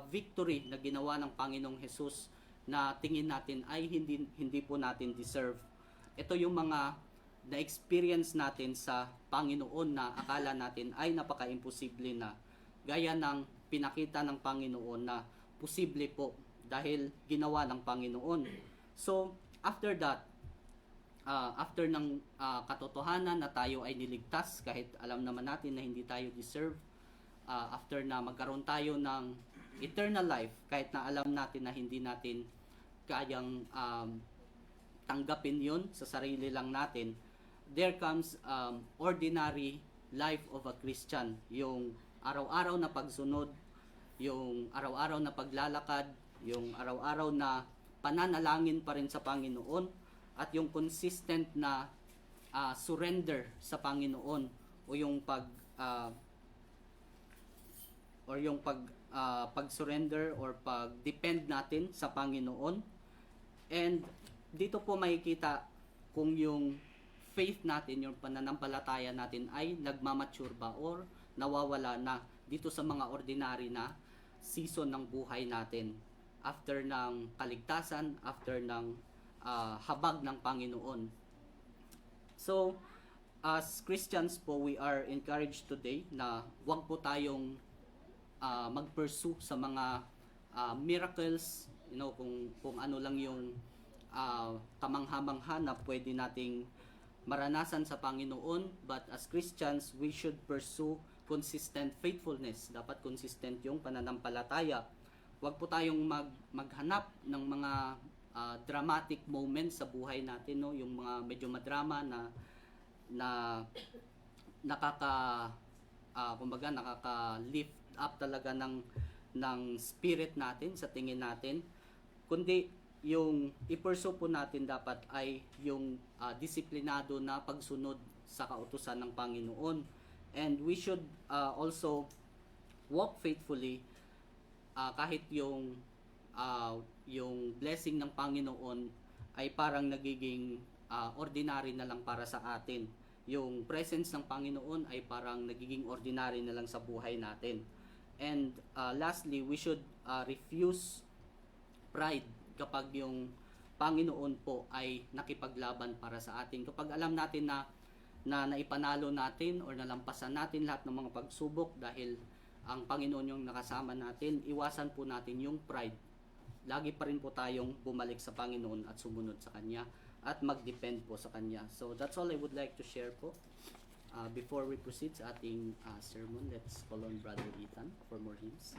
victory na ginawa ng Panginoong Jesus na tingin natin ay hindi po natin deserve. Ito yung mga na-experience natin sa Panginoon na akala natin ay napaka-imposible na, gaya ng pinakita ng Panginoon na posible po dahil ginawa ng Panginoon. So, after that, after ng katotohanan na tayo ay niligtas kahit alam naman natin na hindi tayo deserve, after na magkaroon tayo ng eternal life kahit na alam natin na hindi natin kayang tanggapin yun sa sarili lang natin, there comes ordinary life of a Christian. Yung araw-araw na pagsunod, yung araw-araw na paglalakad, yung araw-araw na pananalangin pa rin sa Panginoon, at yung consistent na surrender sa Panginoon, o yung pag-surrender or pag-depend natin sa Panginoon. And dito po makikita kung yung faith natin, yung pananampalataya natin ay nagmamature ba or nawawala na dito sa mga ordinary na season ng buhay natin, after ng kaligtasan, after ng habag ng Panginoon. So, as Christians po, we are encouraged today na wag po tayong mag-pursue sa mga miracles, kung ano lang yung kamangha-mangha na pwede nating maranasan sa Panginoon. But as Christians, we should pursue consistent faithfulness. Dapat consistent yung pananampalataya. Huwag po tayong maghanap ng mga dramatic moments sa buhay natin, no? Yung mga medyo madrama na nakaka-lift up talaga ng spirit natin sa tingin natin, kundi yung i-pursue po natin dapat ay yung disiplinado na pagsunod sa kautusan ng Panginoon. And we should also walk faithfully kahit yung blessing ng Panginoon ay parang nagiging ordinary na lang para sa atin. Yung presence ng Panginoon ay parang nagiging ordinary na lang sa buhay natin. And lastly, we should refuse pride kapag yung Panginoon po ay nakipaglaban para sa atin. Kapag alam natin na naipanalo natin or nalampasan natin lahat ng mga pagsubok dahil ang Panginoon yung nakasama natin, iwasan po natin yung pride. Lagi pa rin po tayong bumalik sa Panginoon at sumunod sa Kanya at mag-depend po sa Kanya. So that's all I would like to share po. Before we proceed sa ating sermon, let's call on Brother Ethan for more hymns.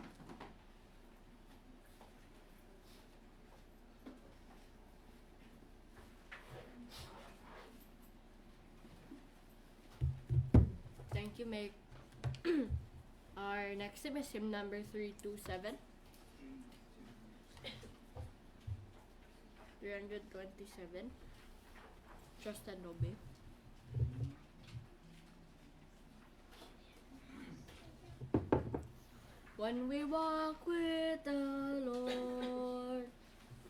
Thank you, Meg. Our next hymn is hymn number 327. 327. Trust and Obey. When we walk with the Lord.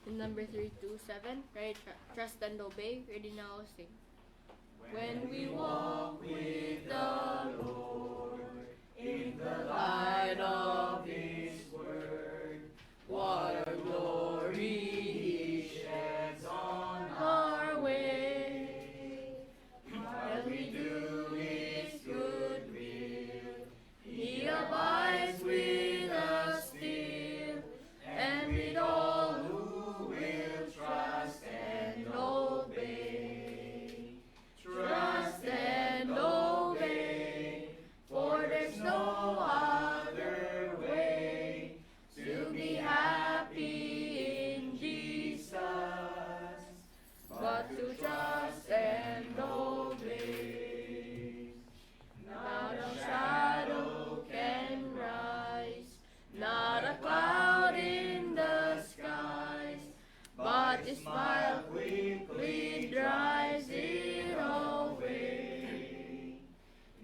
Hymn number 327. Ready? Trust and Obey. Ready now, sing. when we walk with the Lord in the light of His word. What a glory He sheds on our way. While we do His good will, He abides with us still, and with all who will trust and obey. Trust and obey, for there's no other way to be happy in Jesus, but to trust and obey. Not a shadow can rise, not a cloud in the skies, but His smile quickly drives it away.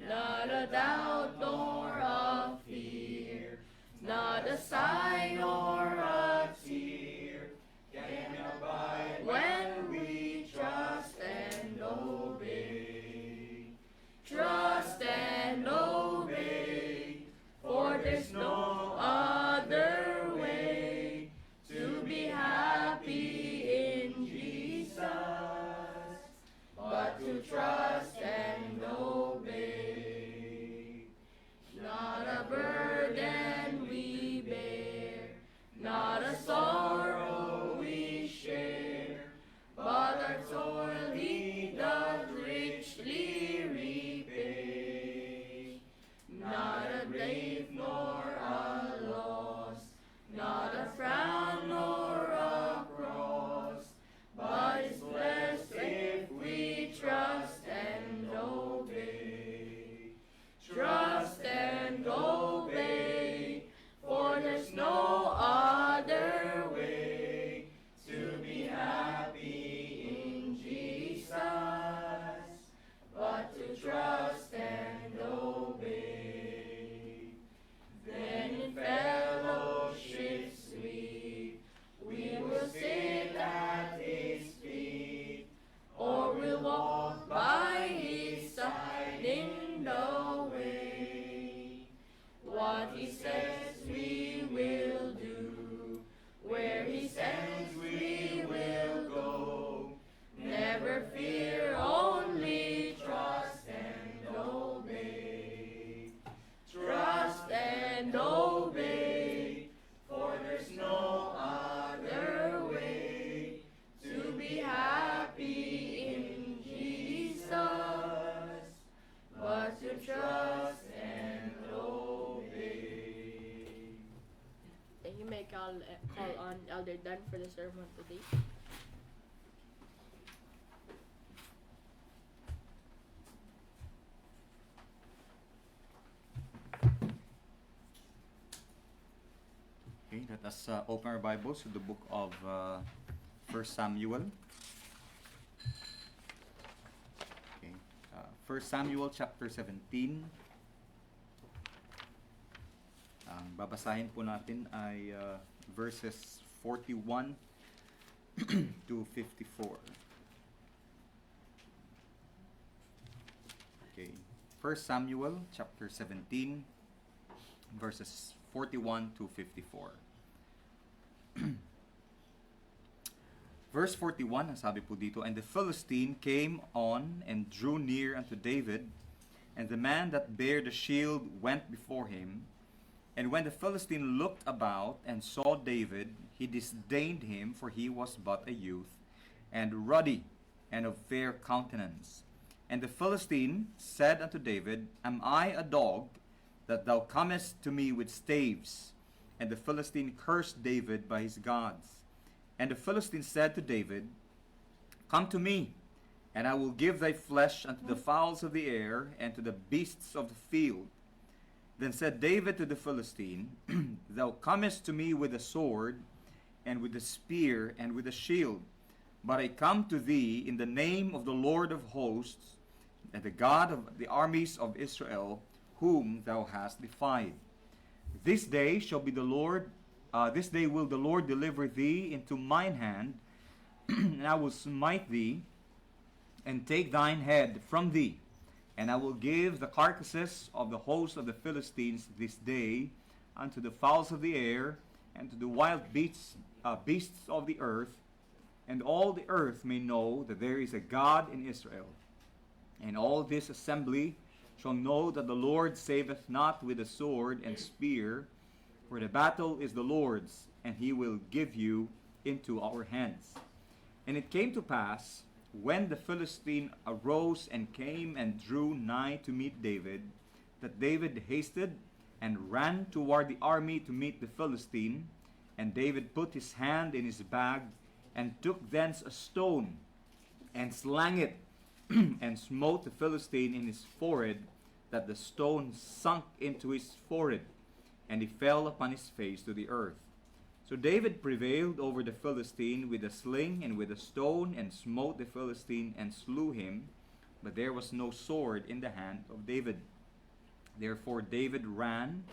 Not a doubt nor a fear, not a sigh nor a tear can abide when we trust and obey. Trust and obey, for there's no other way to be happy in Jesus, but to trust and obey. Not a burden we bear, not a sorrow we share, but our toil He doth richly repay. Not a grief nor a loss, not a frown nor a cross, but is blessed if we trust and obey. Trust and obey, for there's no other way to be happy in Jesus, but to trust and obey. Then in fellowship sweet, we will sit at His feet, or we'll walk by His side in the way. What He says we will do, where He sends we will go. Never fear, only trust and obey. Trust and obey, for there's no other way to be happy in Jesus, but to trust and obey. And you may call on Elder Dan for the sermon today. Okay, let us open our Bibles to the book of 1 Samuel. Okay, 1 Samuel chapter 17. Ang babasahin po natin ay verses 41 to 54. Okay, 1 Samuel chapter 17 verses 41 to 54. Verse 41, ang sabi po dito, "And the Philistine came on and drew near unto David, and the man that bare the shield went before him. And when the Philistine looked about and saw David, he disdained him, for he was but a youth, and ruddy, and of fair countenance. And the Philistine said unto David, Am I a dog, that thou comest to me with staves? And the Philistine cursed David by his gods. And the Philistine said to David, Come to me, and I will give thy flesh unto the fowls of the air, and to the beasts of the field. Then said David to the Philistine, Thou comest to me with a sword, and with a spear, and with a shield. But I come to thee in the name of the Lord of hosts, and the God of the armies of Israel, whom thou hast defied. This day shall be the Lord, this day will the Lord deliver thee into mine hand, and I will smite thee, and take thine head from thee, and I will give the carcasses of the host of the Philistines this day unto the fowls of the air, and to the wild beasts of the earth, and all the earth may know that there is a God in Israel. And all this assembly shall know that the Lord saveth not with the sword and spear, for the battle is the Lord's, and he will give you into our hands. And it came to pass, when the Philistine arose and came and drew nigh to meet David, that David hasted and ran toward the army to meet the Philistine. And David put his hand in his bag, and took thence a stone, and slang it, and smote the Philistine in his forehead, that the stone sunk into his forehead, and he fell upon his face to the earth. So David prevailed over the Philistine with a sling and with a stone, and smote the Philistine, and slew him, but there was no sword in the hand of David. Therefore David ran,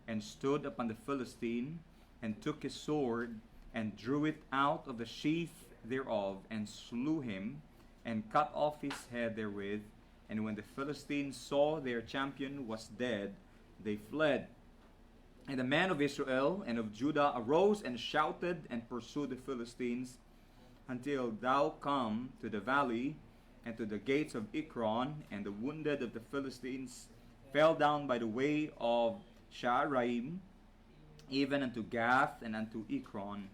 and stood upon the Philistine, and took his sword, and drew it out of the sheath thereof, and slew him, and cut off his head therewith. And when the Philistines saw their champion was dead, they fled. And the men of Israel and of Judah arose and shouted, and pursued the Philistines, until thou come to the valley, and to the gates of Ekron. And the wounded of the Philistines fell down by the way of Shaaraim, even unto Gath and unto Ekron.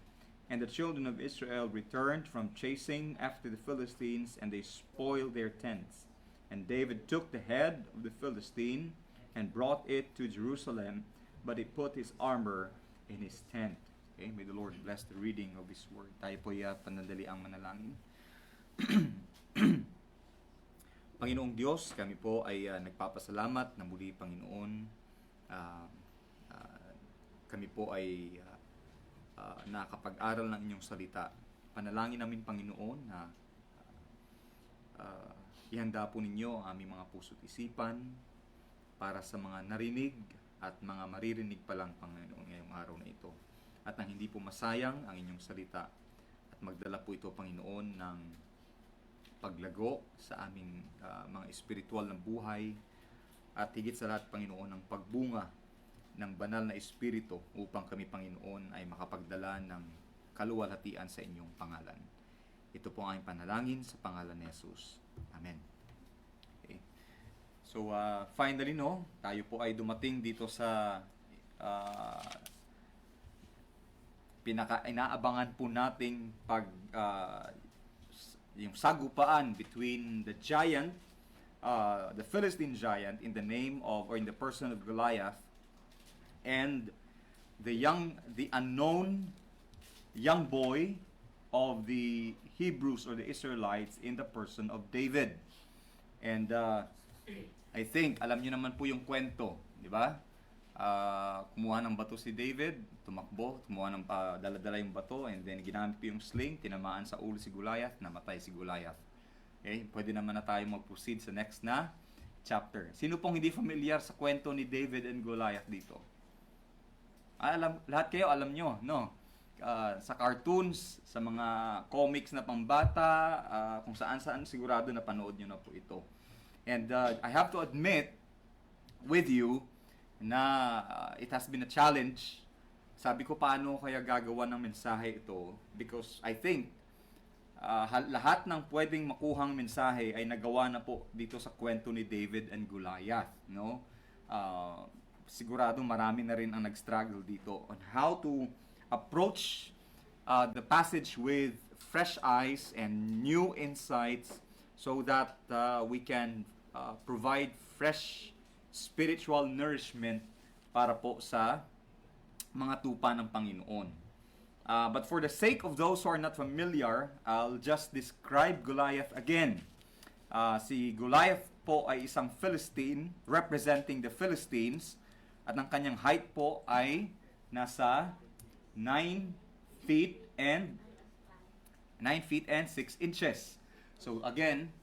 And the children of Israel returned from chasing after the Philistines, and they spoiled their tents. And David took the head of the Philistine, and brought it to Jerusalem, but he put his armor in his tent. Okay, may the Lord bless the reading of His Word. Tayo po panandali ang manalangin. Panginoong Diyos, kami po ay nagpapasalamat na muli, Panginoon. Kami po ay nakapag-aral ng inyong salita. Panalangin namin, Panginoon, na ihanda po ninyo ang aming mga puso't isipan para sa mga narinig at mga maririnig pa lang, Panginoon, ngayong araw na ito. At nang hindi po masayang ang inyong salita, at magdala po ito, Panginoon, ng paglago sa aming mga espiritual na buhay, at higit sa lahat, Panginoon, ng pagbunga ng banal na espiritu upang kami, Panginoon, ay makapagdala ng kaluwalhatian sa inyong pangalan. Ito po ang aming panalangin sa pangalan ni Jesus. Amen. Okay. So, finally, tayo po ay dumating dito sa pinaka-inaabangan po nating yung sagupaan between the giant, the Philistine giant in the name of, or in the person of Goliath, and the unknown young boy of the Hebrews or the Israelites in the person of David. And I think, alam niyo naman po yung kwento, di ba? Kumuha ng bato si David, tumakbo, dala-dala yung bato, and then ginamit po yung sling, tinamaan sa ulo si Goliath, namatay si Goliath. Okay, pwede naman na tayo mag-proceed sa next na chapter. Sino pong hindi familiar sa kwento ni David and Goliath dito? Lahat kayo alam nyo, no? Sa cartoons, sa mga comics na pambata, kung saan-saan, sigurado na panood nyo na po ito. And I have to admit with you na it has been a challenge. Sabi ko, paano kaya gagawa ng mensahe ito? Because I think lahat ng pwedeng makuhang mensahe ay nagawa na po dito sa kwento ni David and Goliath, no? Sigurado marami na rin ang nag-struggle dito on how to approach the passage with fresh eyes and new insights so that we can provide fresh spiritual nourishment para po sa mga tupa ng Panginoon. But for the sake of those who are not familiar, I'll just describe Goliath again. Si Goliath po ay isang Philistine representing the Philistines, at ang kanyang height po ay nasa 9 feet and 6 inches. So again,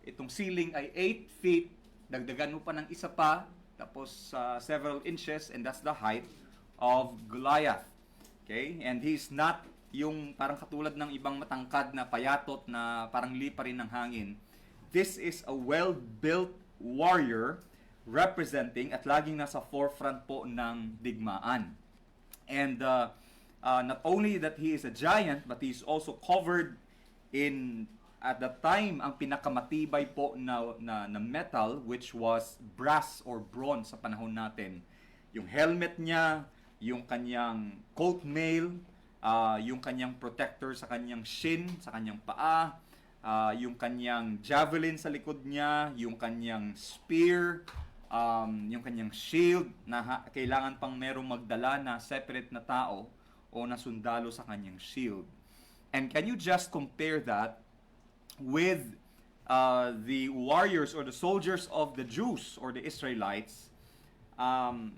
itong ceiling ay 8 feet, dagdagan mo pa ng isa pa, tapos several inches, and that's the height of Goliath. Okay? And he's not yung parang katulad ng ibang matangkad na payatot na parang lipa rin ng hangin. This is a well-built warrior representing at laging nasa forefront po ng digmaan. And not only that he is a giant, but he is also covered in, at the time, ang pinakamatibay po na metal, which was brass or bronze sa panahon natin. Yung helmet niya, yung kanyang coat mail, yung kanyang protector sa kanyang shin, sa kanyang paa, yung kanyang javelin sa likod niya, yung kanyang spear, yung kanyang shield na kailangan pang merong magdala na separate na tao o na sundalo sa kanyang shield. And can you just compare that with the warriors or the soldiers of the Jews or the Israelites,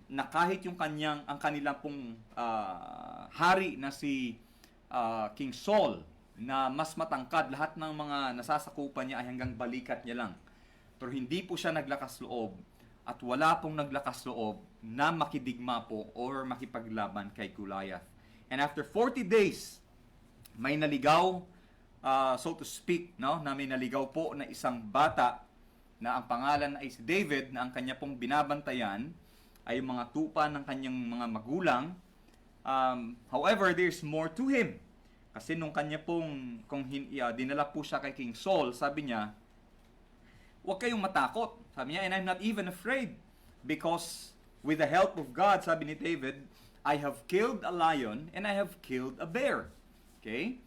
na kahit yung ang kanilang pong hari na si King Saul, na mas matangkad, lahat ng mga nasasakupan niya ay hanggang balikat niya lang. Pero hindi po siya naglakas loob at wala pong naglakas loob na makidigma po or makipaglaban kay Goliath. And after 40 days, may naligaw, so to speak, no, na may naligaw po na isang bata na ang pangalan ay si David, na ang kanya pong binabantayan ay yung mga tupa ng kanyang mga magulang. However, there's more to him. Kasi nung kanya pong, dinala po siya kay King Saul, sabi niya, huwag kayong matakot. Sabi niya, and I'm not even afraid. Because with the help of God, sabi ni David, I have killed a lion and I have killed a bear. Okay?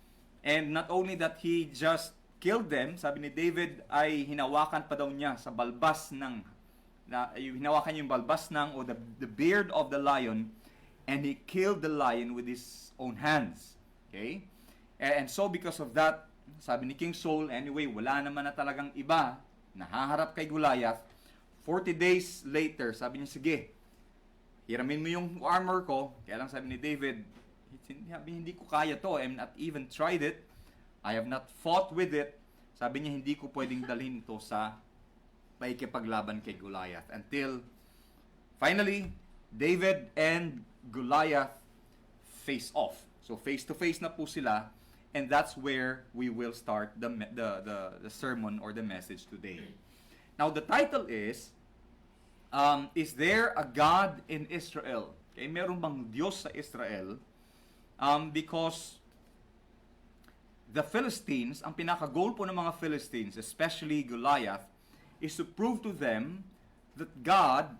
And not only that he just killed them, sabi ni David, ay hinawakan pa daw niya sa balbas ng, hinawakan niya yung balbas ng, o the beard of the lion, and he killed the lion with his own hands. Okay? And so because of that, sabi ni King Saul, anyway, wala naman na talagang iba na haharap kay Goliath. 40 days later, sabi niya, sige, hiramin mo yung armor ko. Kaya lang sabi ni David, hindi ko kaya to. I have not even tried it. I have not fought with it. Sabi niya, hindi ko pwedeng dalhin ito sa paikipaglaban kay Goliath. Until, finally, David and Goliath face off. So, face-to-face na po sila. And that's where we will start the sermon or the message today. Now, the title is there a God in Israel? Okay, meron bang Diyos sa Israel? Because the Philistines, ang pinaka-goal po ng mga Philistines, especially Goliath, is to prove to them that God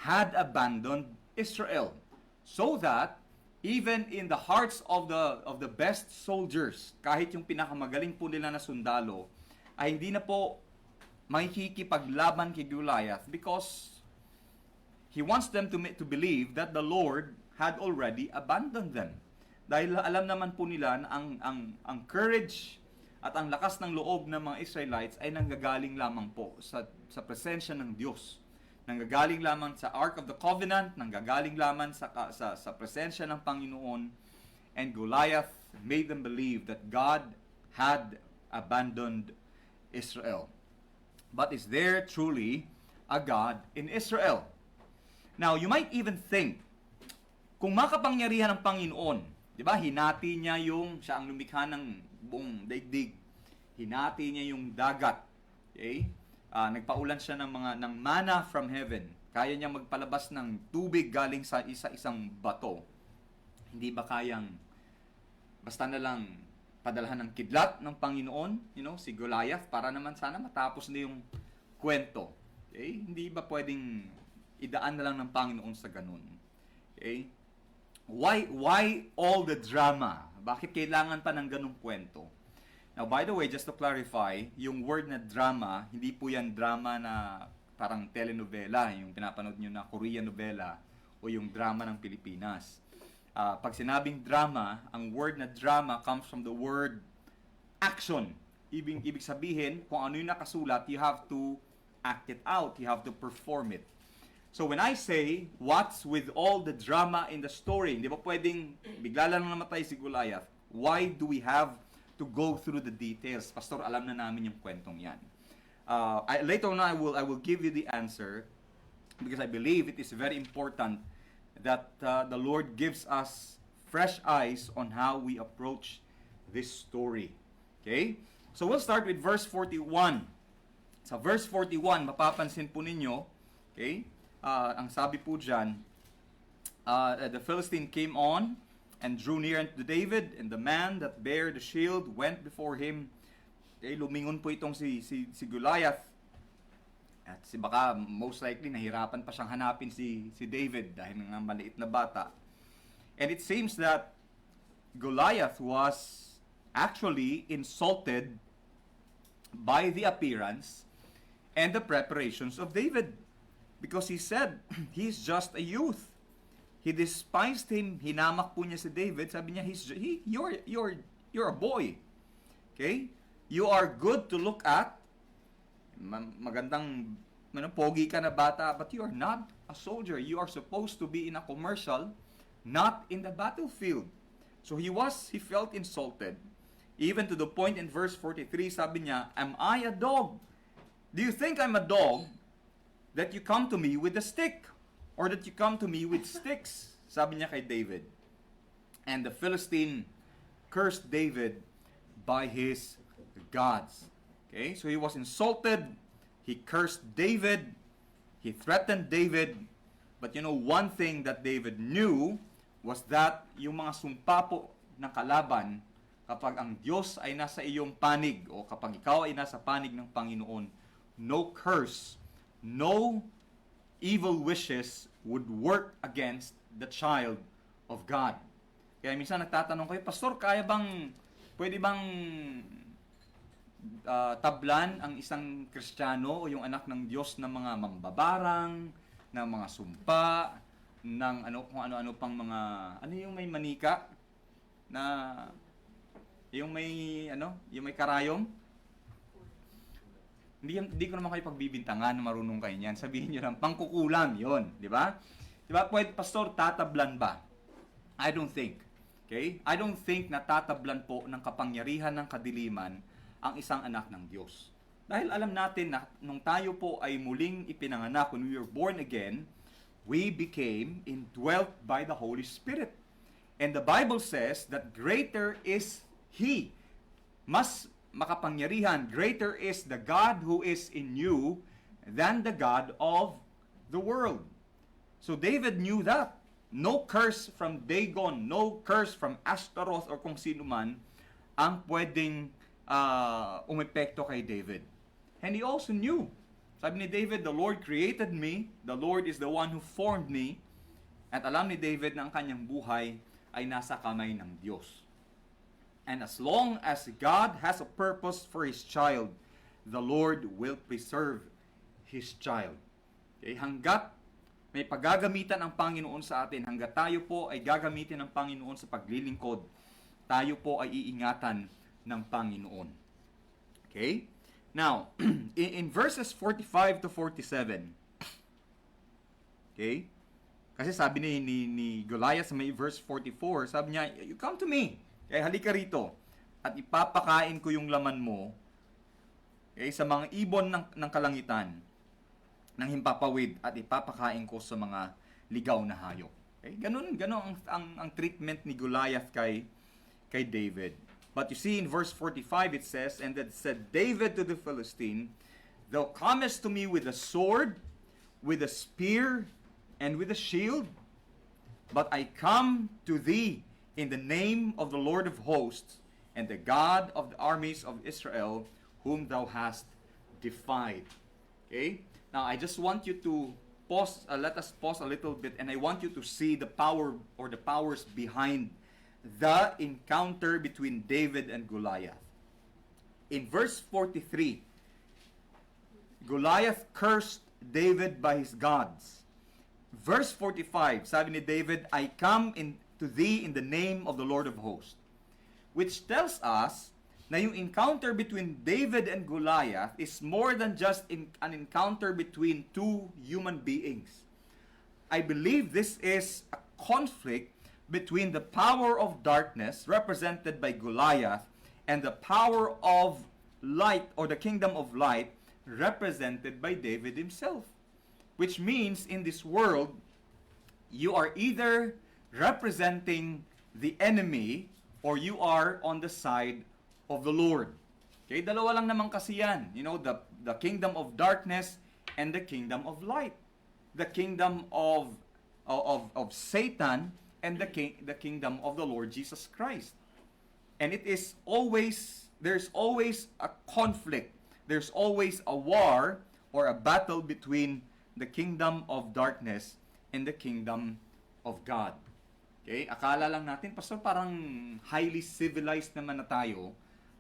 had abandoned Israel. So that even in the hearts of the best soldiers, kahit yung pinakamagaling po nila na sundalo, ay hindi na po makikipaglaban kay Goliath because he wants them to believe that the Lord had already abandoned them. Dahil alam naman po nila na ang courage at ang lakas ng loob ng mga Israelites ay nanggagaling lamang po sa presensya ng Diyos. Nanggagaling lamang sa Ark of the Covenant, nanggagaling lamang sa presensya ng Panginoon. And Goliath made them believe that God had abandoned Israel. But is there truly a God in Israel? Now, you might even think, kung makapangyarihan ng Panginoon, di ba, hinati niya siya ang lumikha ng buong daigdig. Hinati niya yung dagat. Okay? Nagpaulan siya ng manna from heaven. Kaya niya magpalabas ng tubig galing sa isa-isang bato. Hindi ba kayang basta na lang padalhan ng kidlat ng Panginoon, si Goliath, para naman sana matapos na yung kwento. Okay? Hindi ba pwedeng idaan na lang ng Panginoon sa ganun? Okay? Why all the drama? Bakit kailangan pa ng ganung kwento? Now, by the way, just to clarify, yung word na drama, hindi po yan drama na parang telenovela, yung pinapanood nyo na Korean novela o yung drama ng Pilipinas. Pag sinabing drama, ang word na drama comes from the word action. Ibig sabihin, kung ano yung nakasulat, you have to act it out. You have to perform it. So when I say, what's with all the drama in the story? Hindi ba pwedeng bigla lang namatay si Goliath? Why do we have to go through the details? Pastor, alam na namin yung kwentong yan. Later on, I will give you the answer because I believe it is very important that the Lord gives us fresh eyes on how we approach this story. Okay? So we'll start with verse 41. Sa verse 41, mapapansin po ninyo, okay, ang sabi po dyan, the Philistine came on and drew near unto David, and the man that bare the shield went before him. Okay, lumingon po itong si Goliath. At baka most likely nahirapan pa siyang hanapin si David dahil nga maliit na bata. And it seems that Goliath was actually insulted by the appearance and the preparations of David, because he said he's just a youth. He despised him. Hinamak po niya si David. Sabi niya, you're a boy. Okay? You are good to look at. Magandang pogi ka na bata, but you are not a soldier. You are supposed to be in a commercial, not in the battlefield. So he felt insulted. Even to the point in verse 43, sabi niya, am I a dog? Do you think I'm a dog that you come to me with a stick? Or that you come to me with sticks? Sabi niya kay David. And the Philistine cursed David by his gods. Okay, so he was insulted. He cursed David. He threatened David. But you know, one thing that David knew was that yung mga sumpa po ng kalaban, kapag ang Diyos ay nasa iyong panig, o kapag ikaw ay nasa panig ng Panginoon, no curse, no evil wishes would work against the child of God. Kaya minsan nagtatanong kayo, Pastor, pwede bang tablan ang isang Kristiyano o yung anak ng Diyos ng mga mambabarang, ng mga sumpa, ng kung ano-ano pang mga, yung may manika, na, yung may karayom? Hindi ko naman kayo pagbibintangan na marunong kayo niyan. Sabihin niyo lang, pangkukulam yon, di ba? Di ba, pwede, Pastor, tatablan ba? I don't think. Okay? I don't think na tatablan po ng kapangyarihan ng kadiliman ang isang anak ng Diyos. Dahil alam natin na nung tayo po ay muling ipinanganak, when we were born again, we became indwelt by the Holy Spirit. And the Bible says that greater is He. Mas makapangyarihan, greater is the God who is in you than the God of the world. So David knew that. No curse from Dagon, no curse from Ashtaroth or kung sino man ang pwedeng umepekto kay David. And he also knew, sabi ni David, the Lord created me, the Lord is the one who formed me, at alam ni David na ang kanyang buhay ay nasa kamay ng Diyos. And as long as God has a purpose for His child, the Lord will preserve His child. Okay? Hanggat may paggagamitan ang Panginoon sa atin, hanggat tayo po ay gagamitin ng Panginoon sa paglilingkod, tayo po ay iingatan ng Panginoon. Okay? Now, in verses 45 to 47, okay? Kasi sabi ni Goliath sa may verse 44, sabi niya, you come to me. Kaya halika rito at ipapakain ko yung laman mo sa mga ibon ng kalangitan ng himpapawid at ipapakain ko sa mga ligaw na hayop. Okay? Ganun ang treatment ni Goliath kay David. But you see in verse 45 it says, and that said David to the Philistine, thou comest to me with a sword, with a spear, and with a shield, but I come to thee in the name of the Lord of hosts, and the God of the armies of Israel, whom thou hast defied. Okay? Now, I just want you to pause, let us pause a little bit, and I want you to see the power or the powers behind the encounter between David and Goliath. In verse 43, Goliath cursed David by his gods. Verse 45, sabi ni David, I come to thee in the name of the Lord of hosts. Which tells us na yung encounter between David and Goliath is more than just an encounter between two human beings. I believe this is a conflict between the power of darkness, represented by Goliath, and the power of light, or the kingdom of light, represented by David himself. Which means, in this world, you are either representing the enemy or you are on the side of the Lord. Okay, dalawa lang naman kasi yan. You know, the kingdom of darkness and the kingdom of light. The kingdom of Satan and the kingdom of the Lord Jesus Christ. And it is always, there's always a conflict. There's always a war or a battle between the kingdom of darkness and the kingdom of God. Okay? Akala lang natin, Pastor, parang highly civilized naman na tayo.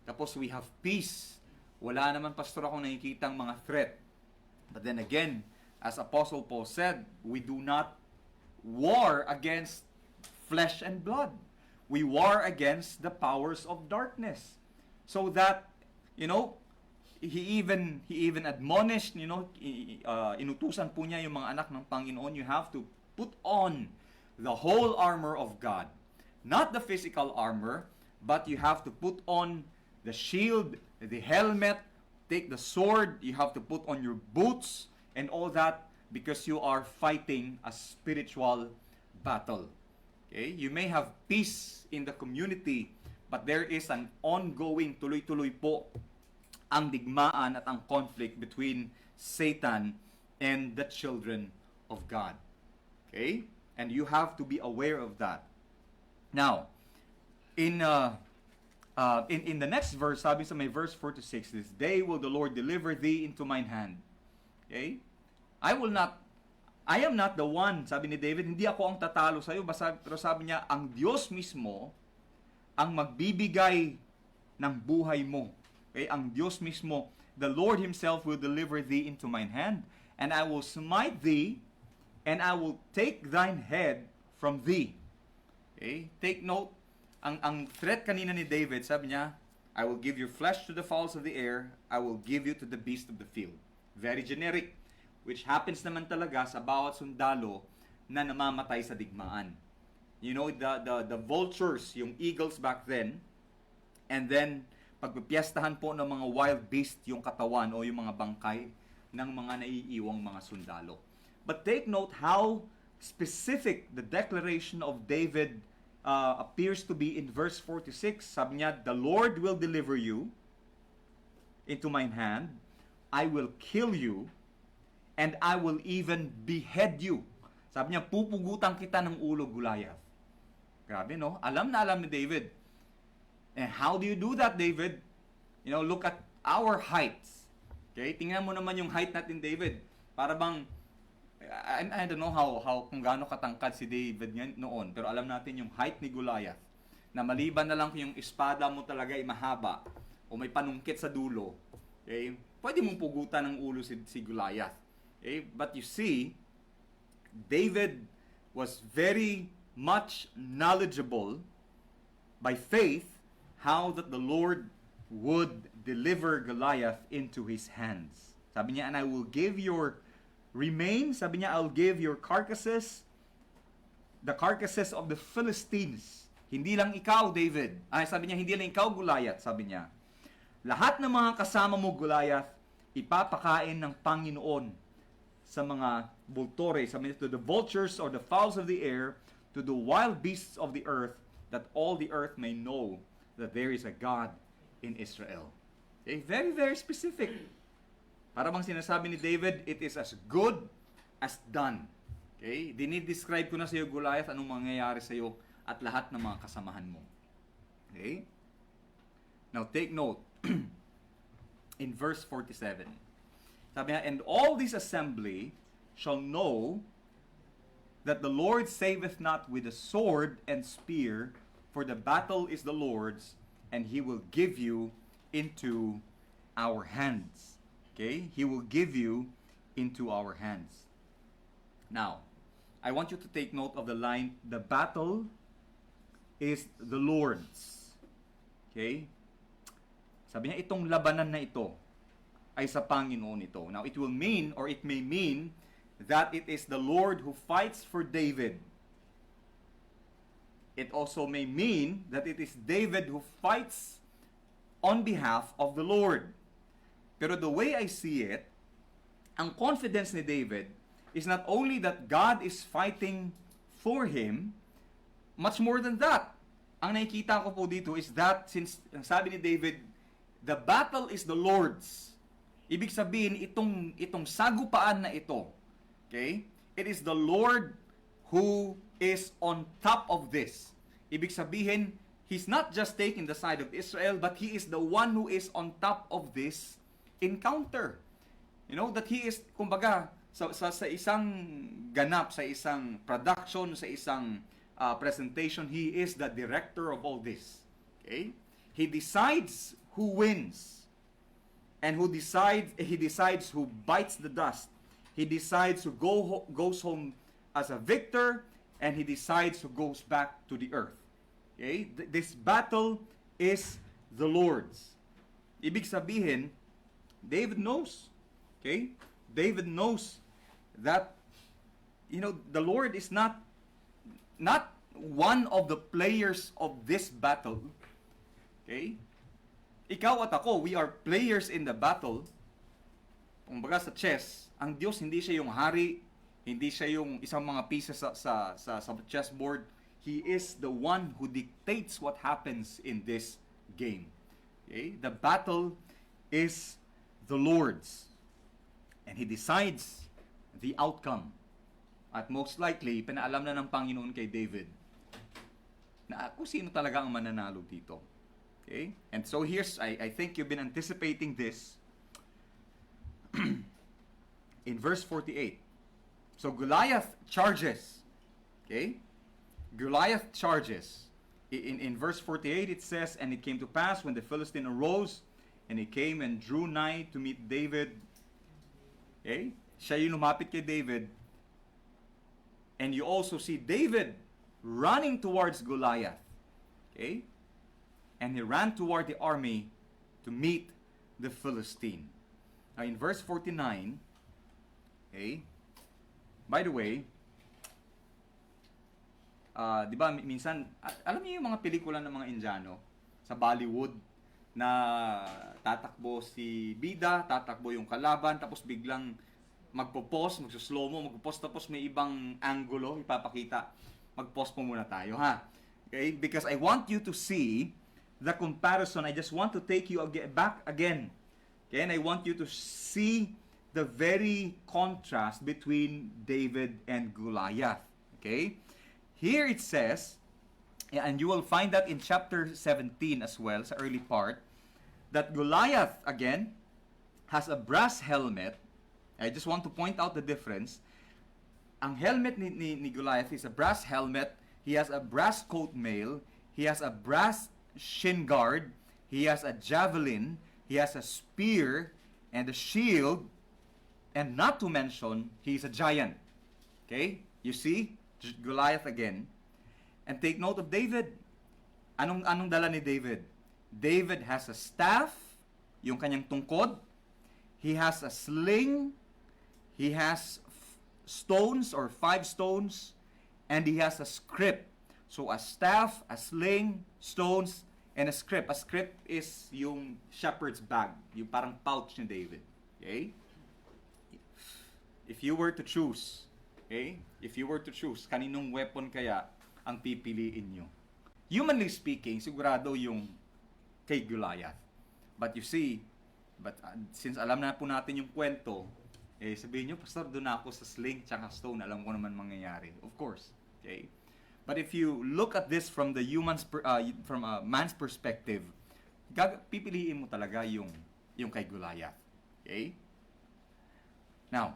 Tapos we have peace. Wala naman, Pastor, akong nakikitang mga threat. But then again, as Apostle Paul said, we do not war against flesh and blood. We war against the powers of darkness. So that, you know, he even admonished, you know, inutusan po niya yung mga anak ng Panginoon, you have to put on the whole armor of God. Not the physical armor, but you have to put on the shield, the helmet, take the sword, you have to put on your boots, and all that because you are fighting a spiritual battle. Okay? You may have peace in the community, but there is an ongoing, tuloy-tuloy po, ang digmaan at ang conflict between Satan and the children of God. Okay? And you have to be aware of that. Now, in the next verse, sabi sa may verse 4 to 6, this day will the Lord deliver thee into mine hand. Okay? I am not the one, sabi ni David, hindi ako ang tatalo sa iyo, pero sabi niya, ang Diyos mismo ang magbibigay ng buhay mo. Okay? Ang Diyos mismo, the Lord Himself will deliver thee into mine hand, and I will smite thee, and I will take thine head from thee. Okay? Take note, ang threat kanina ni David, sabi niya, I will give your flesh to the fowls of the air, I will give you to the beasts of the field. Very generic, which happens naman talaga sa bawat sundalo na namamatay sa digmaan. You know, the vultures, yung eagles back then, and then, pagpipiestahan po ng mga wild beast yung katawan o yung mga bangkay ng mga naiiwang mga sundalo. But take note how specific the declaration of David appears to be in verse 46. Sabi niya, the Lord will deliver you into mine hand, I will kill you, and I will even behead you. Sabi niya, pupugutan kita ng ulo, Goliath. Grabe, no? Alam na alam ni David. And how do you do that, David? You know, look at our heights. Okay? Tingnan mo naman yung height natin, David. Para bang, I don't know how kung gaano katangkad si David noon, pero alam natin yung height ni Goliath, na maliban na lang yung espada mo talaga ay mahaba, o may panungkit sa dulo, okay? Pwede mong pugutan ng ulo si Goliath. Okay? But you see, David was very much knowledgeable by faith how that the Lord would deliver Goliath into his hands. Sabi niya, and I will give your remains, sabi niya, I'll give your carcasses, the carcasses of the Philistines. Hindi lang ikaw, David. Sabi niya, hindi lang ikaw, Goliath, sabi niya. Lahat ng mga kasama mo, Goliath, ipapakain ng Panginoon sa mga bultore, sabi niya, to the vultures or the fowls of the air, to the wild beasts of the earth, that all the earth may know that there is a God in Israel. Okay? Very, very specific. Para bang sinasabi ni David, it is as good as done. Okay? Dinidescribe ko na sa iyo, Goliath, anong mangyayari sa iyo at lahat ng mga kasamahan mo. Okay? Now, take note. In verse 47. Sabi niya, and all this assembly shall know that the Lord saveth not with the sword and spear, for the battle is the Lord's, and He will give you into our hands. Okay? He will give you into our hands. Now, I want you to take note of the line, the battle is the Lord's. Okay? Sabi niya, itong labanan na ito ay sa Panginoon ito. Now, it will mean, or it may mean, that it is the Lord who fights for David. It also may mean that it is David who fights on behalf of the Lord. Pero the way I see it, ang confidence ni David is not only that God is fighting for him, much more than that. ang nakikita ko po dito is that since ang sabi ni David, the battle is the Lord's. Ibig sabihin, itong sagupaan na ito, okay? It is the Lord who is on top of this. Ibig sabihin, He's not just taking the side of Israel, but He is the one who is on top of this encounter. You know, that He is, kumbaga, sa isang ganap, sa isang production, sa isang presentation, He is the director of all this. Okay? He decides who wins. And He decides who bites the dust. He decides who goes home as a victor, and He decides who goes back to the earth. Okay? This battle is the Lord's. Ibig sabihin, David knows. Okay? David knows that, you know, the Lord is not one of the players of this battle. Okay? Ikaw at ako, we are players in the battle. Kumbaga sa chess, ang Diyos hindi siya yung hari, hindi siya yung isang mga pieces sa chessboard. He is the one who dictates what happens in this game. Okay? The battle is the Lord's. And He decides the outcome. At most likely, pinaalam na ng Panginoon kay David na kung sino talaga ang mananalo dito. Okay? And so I think you've been anticipating this in verse 48. So Goliath charges. Okay? Goliath charges. In verse 48 it says, "And it came to pass when the Philistine arose, and he came and drew nigh to meet David." Okay? Siya yung lumapit kay David. And you also see David running towards Goliath. Okay? And he ran toward the army to meet the Philistine. Now in verse 49, okay? By the way, di ba minsan, alam niyo yung mga pelikula ng mga Indiano sa Bollywood na tatakbo si bida, tatakbo yung kalaban, tapos biglang magpo-pause, magsuslow mo, magpo-pause, tapos may ibang angulo ipapakita. Mag-pause po muna tayo, ha? Okay? Because I want you to see the comparison. I just want to take you back again. Okay? And I want you to see the very contrast between David and Goliath. Okay? Here it says, and you will find that in chapter 17 as well, sa early part, that Goliath, again, has a brass helmet. I just want to point out the difference. Ang helmet ni Goliath is a brass helmet. He has a brass coat mail. He has a brass shin guard. He has a javelin. He has a spear and a shield. And not to mention, he's a giant. Okay? You see? Goliath again. And take note of David. Anong dala ni David? David has a staff, yung kanyang tungkod. He has a sling. He has stones or 5 stones. And he has a scrip. So a staff, a sling, stones, and a scrip. A scrip is yung shepherd's bag. Yung parang pouch ni David. Okay? If you were to choose, okay? If you were to choose, kaninong weapon kaya ang pipiliin nyo? Humanly speaking, sigurado yung kay Goliath. But you see, since alam na po natin yung kwento, sabihin nyo, Pastor, doon ako sa sling tsaka stone, alam ko naman mangyayari. Of course. Okay? But if you look at this from the from a man's perspective, pipiliin mo talaga yung kay Goliath. Okay? Now,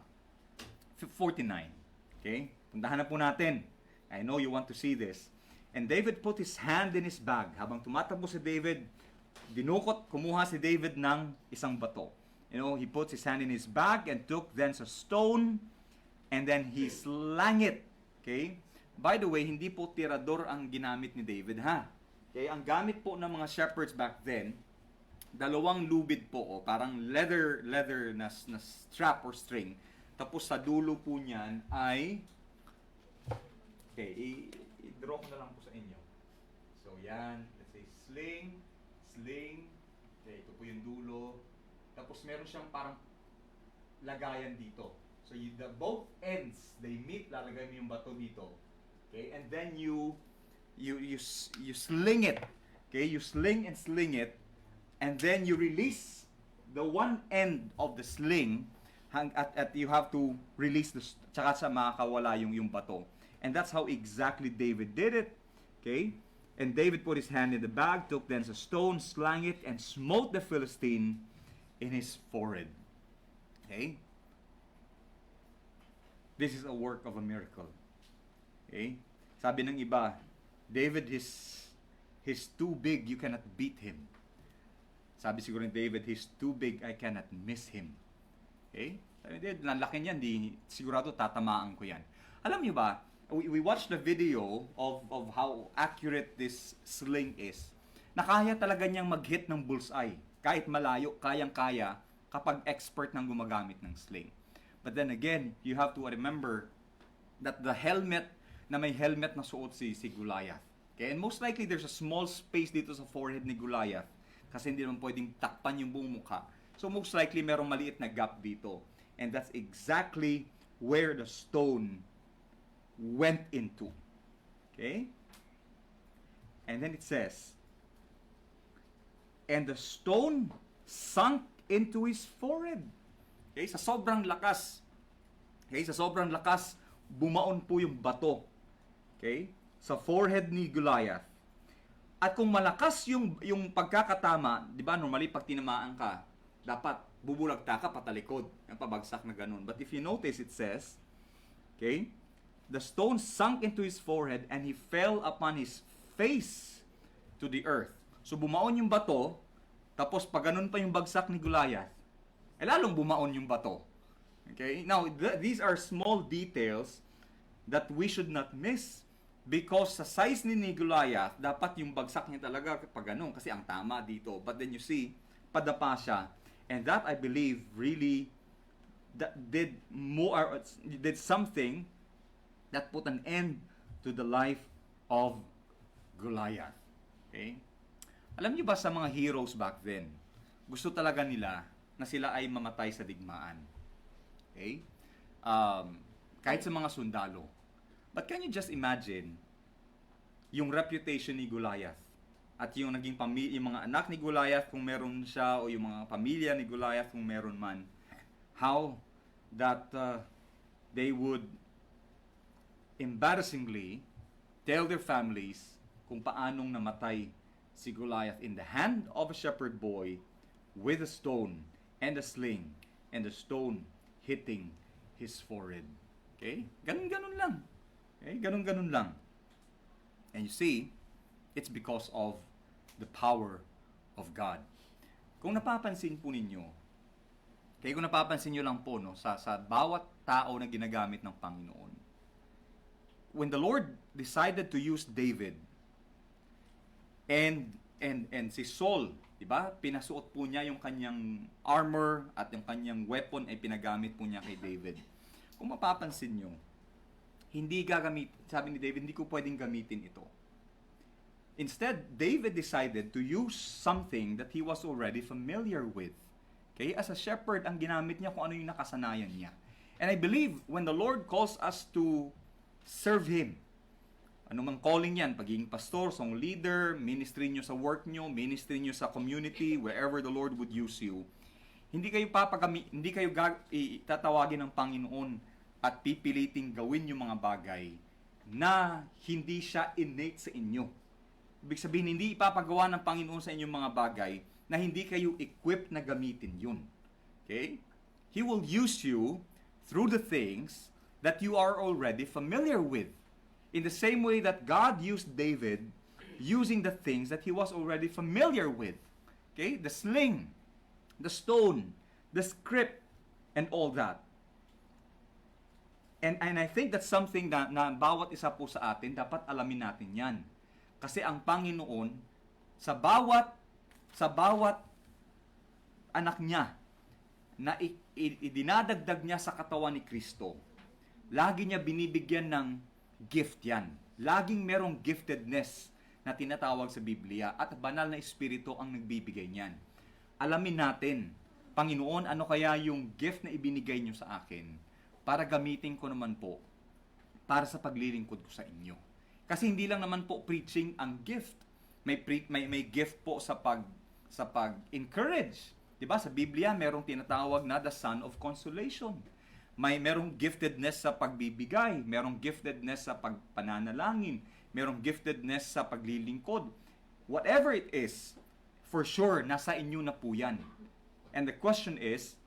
49. Okay? Puntahan na po natin. I know you want to see this. And David put his hand in his bag. Habang tumatakbo si David, kumuha si David ng isang bato. You know, he puts his hand in his bag and took thence a stone, and then he slang it. Okay? By the way, hindi po tirador ang ginamit ni David, ha? Okay? Ang gamit po ng mga shepherds back then, dalawang lubid po, parang leather na strap or string. Tapos sa dulo po niyan ay, okay, i-draw ko na lang po sa inyo. So yan, let's say sling, okay, ito po yung dulo. Tapos meron siyang parang lagayan dito. So both ends, they meet, lalagay mo yung bato dito. Okay, and then you you sling it. Okay, you sling it, and then you release the one end of the sling, at you have to release tsaka sa makakawala yung bato. And that's how exactly David did it. Okay? And David put his hand in the bag, took thence a stone, slang it, and smote the Philistine in his forehead. Okay? This is a work of a miracle. Okay? Sabi ng iba, David, he's too big, you cannot beat him. Sabi siguro ni David, he's too big, I cannot miss him. Okay? Sabi ni David, lalaki niyan, sigurado tatamaan ko yan. Alam niyo ba, we watched the video of how accurate this sling is. Nakaya talaga niyang mag-hit ng bullseye. Kahit malayo, kayang-kaya kapag expert nang gumagamit ng sling. But then again, you have to remember that the helmet, na may helmet na suot si Goliath. Okay? And most likely, there's a small space dito sa forehead ni Goliath kasi hindi naman pwedeng takpan yung buong mukha. So most likely, merong maliit na gap dito. And that's exactly where the stone went into. Okay? And then it says, and the stone sunk into his forehead. Okay? Sa sobrang lakas. Okay? Sa sobrang lakas, bumaon po yung bato. Okay? Sa forehead ni Goliath. At kung malakas yung pagkakatama, di ba, normally pag tinamaan ka, dapat bubulagta ka patalikod, yung pabagsak na ganun. But if you notice, it says, okay, the stone sunk into his forehead and he fell upon his face to the earth. So bumaon yung bato, tapos pag ganun pa yung bagsak ni Goliath, lalong bumaon yung bato. Okay? Now, these are small details that we should not miss. Because sa size ni Goliath, dapat yung bagsak niya talaga pag ganun, kasi ang tama dito. But then you see, padapa siya. And that, I believe, really did something that put an end to the life of Goliath. Okay? Alam niyo ba sa mga heroes back then, gusto talaga nila na sila ay mamatay sa digmaan. Okay? Kahit sa mga sundalo. But can you just imagine yung reputation ni Goliath at yung naging yung mga anak ni Goliath kung meron siya o yung mga pamilya ni Goliath kung meron man, how that they would embarrassingly tell their families kung paanong namatay si Goliath in the hand of a shepherd boy with a stone and a sling and the stone hitting his forehead. Okay? Ganun-ganun lang. Okay? Ganun-ganun lang. And you see, it's because of the power of God. Kung napapansin po ninyo, kung napapansin nyo lang po, no, sa bawat tao na ginagamit ng Panginoon, when the Lord decided to use David and si Saul, di ba? Pinasuot po niya yung kanyang armor at yung kanyang weapon ay pinagamit po niya kay David. Kung mapapansin nyo, sabi ni David, hindi ko pwedeng gamitin ito. Instead, David decided to use something that he was already familiar with. Okay? As a shepherd, ang ginamit niya kung ano yung nakasanayan niya. And I believe when the Lord calls us to serve Him, anumang calling yan, pagiging pastor, song leader, ministry nyo sa work nyo, ministry nyo sa community, wherever the Lord would use you, hindi kayo tatawagin ng Panginoon at pipiliting gawin yung mga bagay na hindi siya innate sa inyo. Ibig sabihin, hindi ipapagawa ng Panginoon sa inyong mga bagay na hindi kayo equipped na gamitin yun. Okay? He will use you through the things that you are already familiar with. In the same way that God used David using the things that he was already familiar with. Okay? The sling, the stone, the script, and all that. And I think that's something na bawat isa po sa atin, dapat alamin natin yan. Kasi ang Panginoon, sa bawat anak niya, na idinadagdag niya sa katawan ni Kristo, lagi niya binibigyan ng gift yan. Laging merong giftedness na tinatawag sa Biblia at banal na espiritu ang nagbibigay niyan. Alamin natin, Panginoon, ano kaya yung gift na ibinigay niyo sa akin para gamitin ko naman po para sa paglilingkod ko sa inyo. Kasi hindi lang naman po preaching ang gift. May gift po sa pag-encourage. 'Di ba? Sa Biblia, merong tinatawag na the son of consolation. Merong giftedness sa pagbibigay, merong giftedness sa pagpananalangin, merong giftedness sa paglilingkod. Whatever it is, for sure, nasa inyo na po yan. And the question is,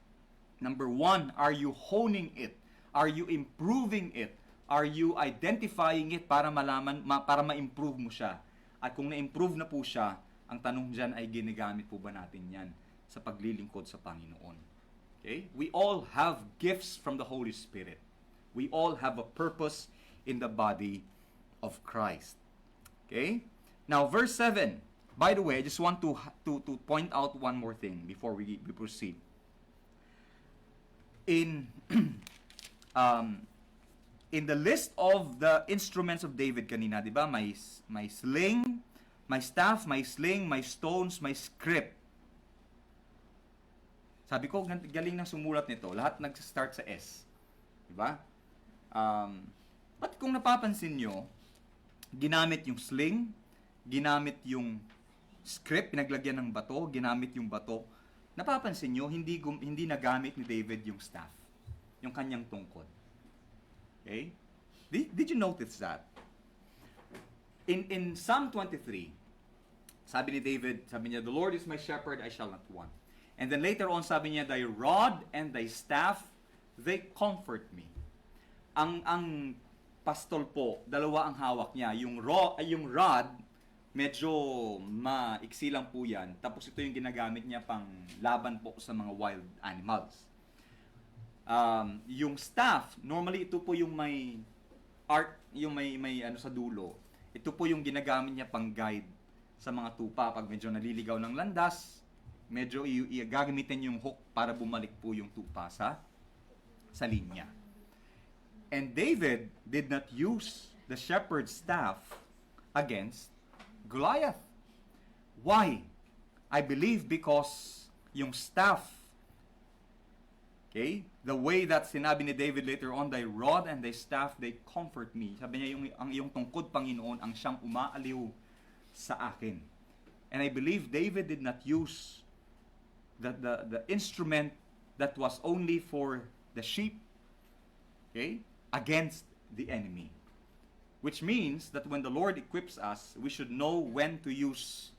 number one, are you honing it? Are you improving it? Are you identifying it para para ma-improve mo siya? At kung na-improve na po siya, ang tanong dyan ay ginagamit po ba natin yan sa paglilingkod sa Panginoon? Okay? We all have gifts from the Holy Spirit. We all have a purpose in the body of Christ. Okay? Now, verse 7. By the way, I just want to point out one more thing before we proceed. In the list of the instruments of David kanina, di ba? May sling, may staff, may sling, may stones, may script. Sabi ko, galing na sumulat nito. Lahat nag-start sa S. Di ba? But kung napapansin nyo, ginamit yung sling, ginamit yung script, pinaglagyan ng bato, ginamit yung bato. Napapansin nyo, hindi nagamit ni David yung staff, yung kanyang tungkod. Okay? Did you notice that? In Psalm 23, sabi ni David, sabi niya, "The Lord is my shepherd, I shall not want." And then later on, sabi niya, "Thy rod and thy staff, they comfort me." Ang pastol po, dalawa ang hawak niya. Yung rod, medyo maiksi lang po yan. Tapos ito yung ginagamit niya pang laban po sa mga wild animals. Yung staff, normally ito po yung may ano sa dulo. Ito po yung ginagamit niya pang guide sa mga tupa pag medyo naliligaw ng landas, medyo gagamitin yung hook para bumalik po yung tupa sa linya. And David did not use the shepherd's staff against Goliath. Why? I believe because yung staff, okay, the way that sinabi ni David later on, "Thy rod and thy staff, they comfort me." Sabi niya, ang iyong tungkod, Panginoon, ang siyang umaaliw sa akin. And I believe David did not use the instrument that was only for the sheep, okay, against the enemy. Which means that when the Lord equips us, we should know when to use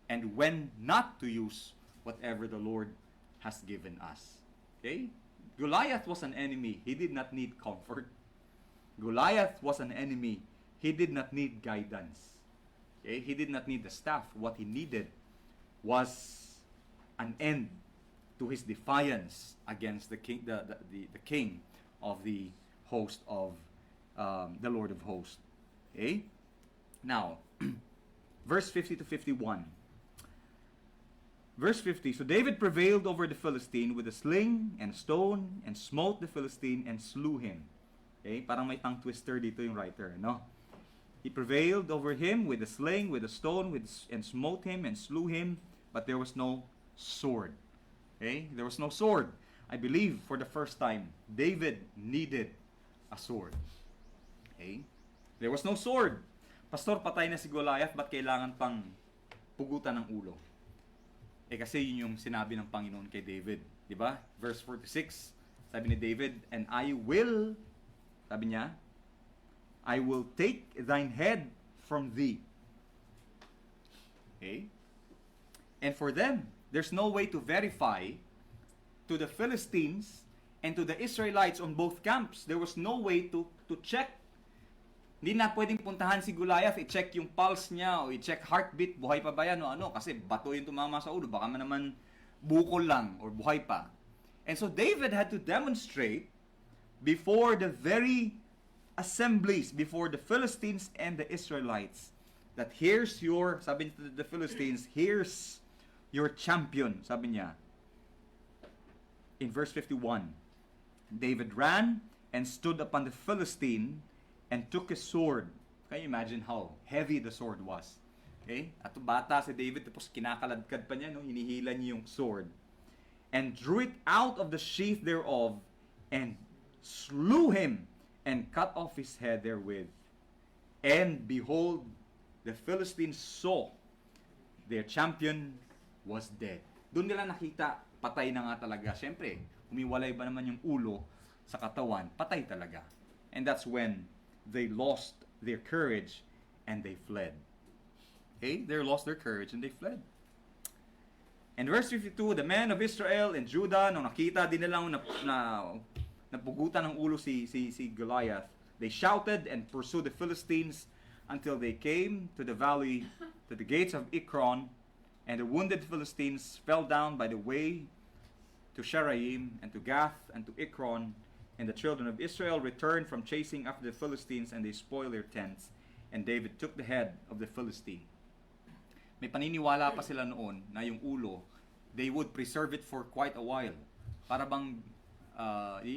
and when not to use whatever the Lord has given us. Okay? Goliath was an enemy. He did not need comfort. Goliath was an enemy. He did not need guidance. Okay? He did not need the staff. What he needed was an end to his defiance against the king, the king of the host of the Lord of hosts. Okay? Now, verse 50 to 51. Verse 50, "So David prevailed over the Philistine with a sling and stone and smote the Philistine and slew him." Okay? Parang may tongue twister dito yung writer, no? He prevailed over him with a sling, with a stone, and smote him and slew him, but there was no sword. Okay? There was no sword. I believe for the first time, David needed a sword. Okay? There was no sword. Pastor, patay na si Goliath, ba't kailangan pang pugutan ng ulo? Kasi yun yung sinabi ng Panginoon kay David. Diba? Verse 46, sabi ni David, "And I will," sabi niya, "I will take thine head from thee." Okay? And for them, there's no way to verify to the Philistines and to the Israelites on both camps. There was no way to check. Hindi na pwedeng puntahan si Goliath, i-check yung pulse niya o i-check heartbeat, buhay pa ba yan o ano, kasi bato yung tumama sa ulo, baka naman bukol lang or buhay pa. And so David had to demonstrate before the very assemblies, before the Philistines and the Israelites, that here's your, sabi to the Philistines, "Here's your champion," sabi niya. In verse 51, David ran and stood upon the Philistine and took his sword. Can you imagine how heavy the sword was? Okay? At bata si David, tapos kinakaladkad pa niya, no? Hinihila niya yung sword. "And drew it out of the sheath thereof, and slew him, and cut off his head therewith. And behold, the Philistines saw their champion was dead. Doon nila nakita, patay na nga talaga. Siyempre, humiwalay ba naman yung ulo sa katawan, patay talaga. And that's when they lost their courage and they fled. Okay? They lost their courage and they fled. And verse 52, the men of Israel and Judah, nung nakita din nilang napugutan ng ulo si Goliath, they shouted and pursued the Philistines until they came to the valley, to the gates of Ekron, and the wounded Philistines fell down by the way to Sharaim and to Gath and to Ekron, and the children of Israel returned from chasing after the Philistines, and they spoiled their tents, and David took the head of the Philistine. May paniniwala pa sila noon na yung ulo, they would preserve it for quite a while. Para bang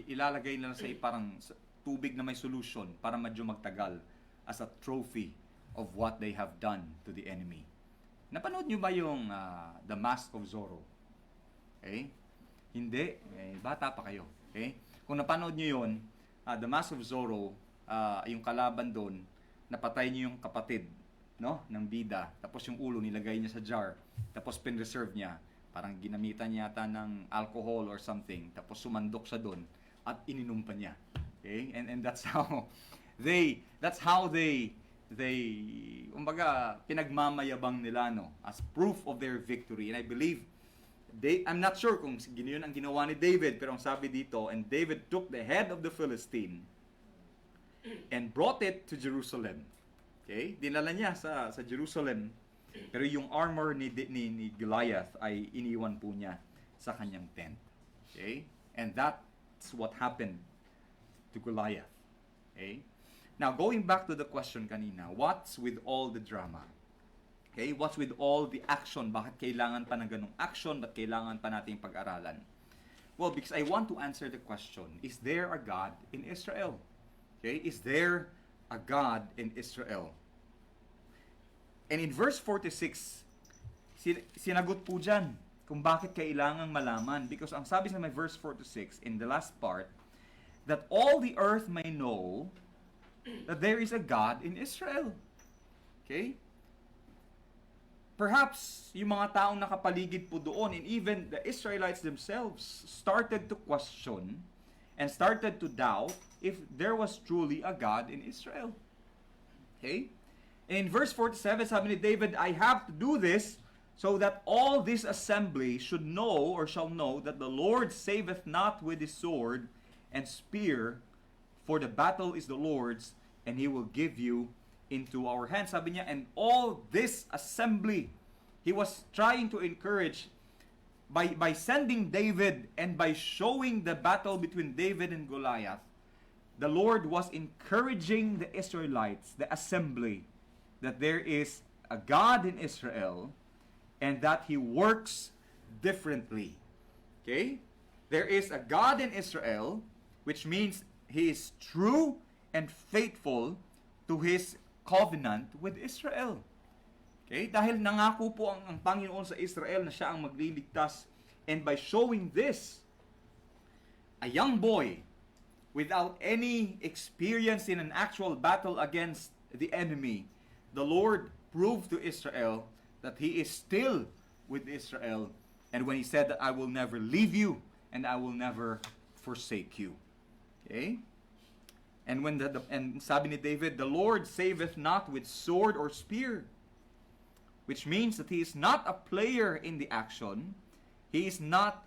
ilalagay nila sa parang tubig na may solution para medyo magtagal as a trophy of what they have done to the enemy. Napanood nyo ba yung The Mask of Zorro? Okay? Hindi. Bata pa kayo. Okay? Kung napanood nyo yun, The Mask of Zorro, yung kalaban doon, napatay nyo yung kapatid, no, ng bida. Tapos yung ulo nilagay niya sa jar. Tapos pinreserve niya. Parang ginamitan niya yata ng alcohol or something. Tapos sumandok siya doon at ininom pa niya. Okay? And that's how they umbaga pinagmamayabang nila, no, as proof of their victory. And I believe I'm not sure kung yun ang ginawa ni David, pero ang sabi dito, and David took the head of the Philistine and brought it to Jerusalem. Okay? Dinala niya sa Jerusalem. Pero yung armor ni Goliath ay iniwan po niya sa kanyang tent. Okay? And that's what happened to Goliath. Okay? Now, going back to the question kanina, what's with all the drama? Okay? What's with all the action? Bakit kailangan pa ng ganong action? Bakit kailangan pa nating pag-aralan? Well, because I want to answer the question, is there a God in Israel? Okay? Is there a God in Israel? And in verse 46, sinagot po dyan kung bakit kailangang malaman. Because ang sabi sa may verse 46, in the last part, that all the earth may know that there is a God in Israel. Okay? Perhaps yung mga taong nakapaligid po doon, and even the Israelites themselves, started to question and started to doubt if there was truly a God in Israel. Okay? And in verse 47, sabi ni David, I have to do this so that all this assembly should know or shall know that the Lord saveth not with his sword and spear, for the battle is the Lord's, and he will give you into our hands. Sabi niya, and all this assembly, he was trying to encourage by sending David and by showing the battle between David and Goliath. The Lord was encouraging the Israelites, the assembly, that there is a God in Israel and that he works differently. Okay? There is a God in Israel, which means he is true and faithful to his covenant with Israel. Okay? Dahil nangako po ang Panginoon sa Israel na siya ang magliligtas, and by showing this, a young boy without any experience in an actual battle against the enemy, the Lord proved to Israel that he is still with Israel. And when he said that I will never leave you and I will never forsake you. Okay? And when and sabi ni David, the Lord saveth not with sword or spear, which means that he is not a player in the action. He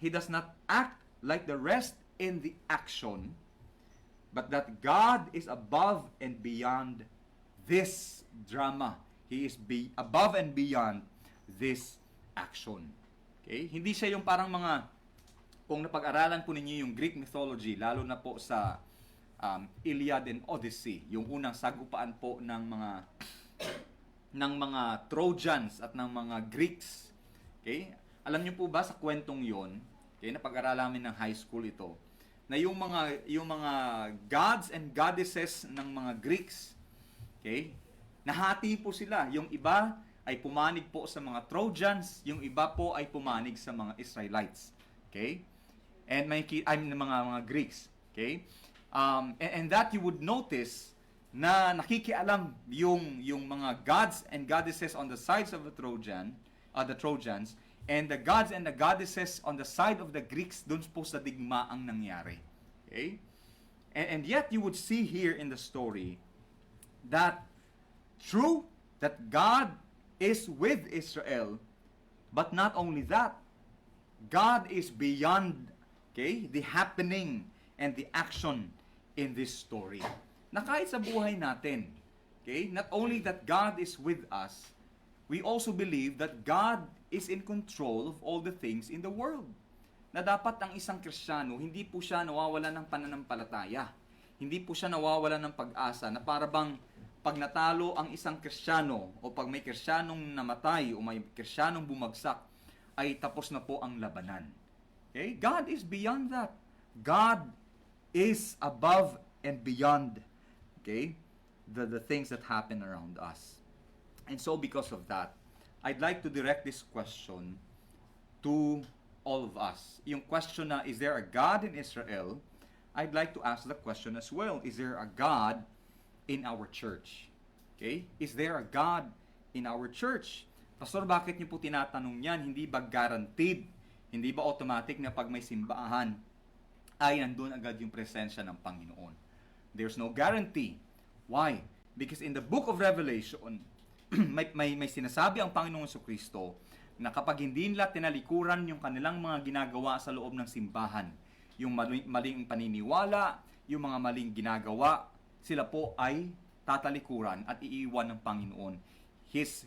does not act like the rest in the action, but that God is above and beyond this drama. He is above and beyond this action. Okay? Hindi siya yung parang mga, kung napag-aralan po ninyo yung Greek mythology, lalo na po sa Iliad and Odyssey, yung unang sagupaan po ng mga Trojans at ng mga Greeks. Okay? Alam niyo po ba sa kwentong yon, okay, napag-aralan namin ng high school ito, na yung mga gods and goddesses ng mga Greeks, okay, nahati po sila. Yung iba ay pumanig po sa mga Trojans, yung iba po ay pumanig sa mga Israelites. Okay? And mga Greeks. Okay? And that you would notice na nakikialam yung mga gods and goddesses on the sides of the Trojans, and the gods and the goddesses on the side of the Greeks, doon po sa digma ang nangyari. Okay? And yet you would see here in the story that true that God is with Israel, but not only that, God is beyond, okay, the happening and the action in this story. Na kahit sa buhay natin, okay, not only that God is with us, we also believe that God is in control of all the things in the world. Na dapat ang isang Kristiyano, hindi po siya nawawala ng pananampalataya. Hindi po siya nawawala ng pag-asa na para bang pag natalo ang isang Kristiyano o pag may Kristiyanong namatay o may Kristiyanong bumagsak, ay tapos na po ang labanan. Okay? God is beyond that. God is above and beyond, okay, the things that happen around us. And so because of that, I'd like to direct this question to all of us. Yung question na, is there a God in Israel? I'd like to ask the question as well, is there a God in our church? Okay? Is there a God in our church? Pastor, bakit niyo po tinatanong yan? Hindi ba guaranteed? Hindi ba automatic na pag may simbahan ay nandun agad yung presensya ng Panginoon? There's no guarantee. Why? Because in the book of Revelation, may sinasabi ang Panginoon Jesucristo na kapag hindi nila tinalikuran yung kanilang mga ginagawa sa loob ng simbahan, yung maling paniniwala, yung mga maling ginagawa, sila po ay tatalikuran at iiwan ng Panginoon. His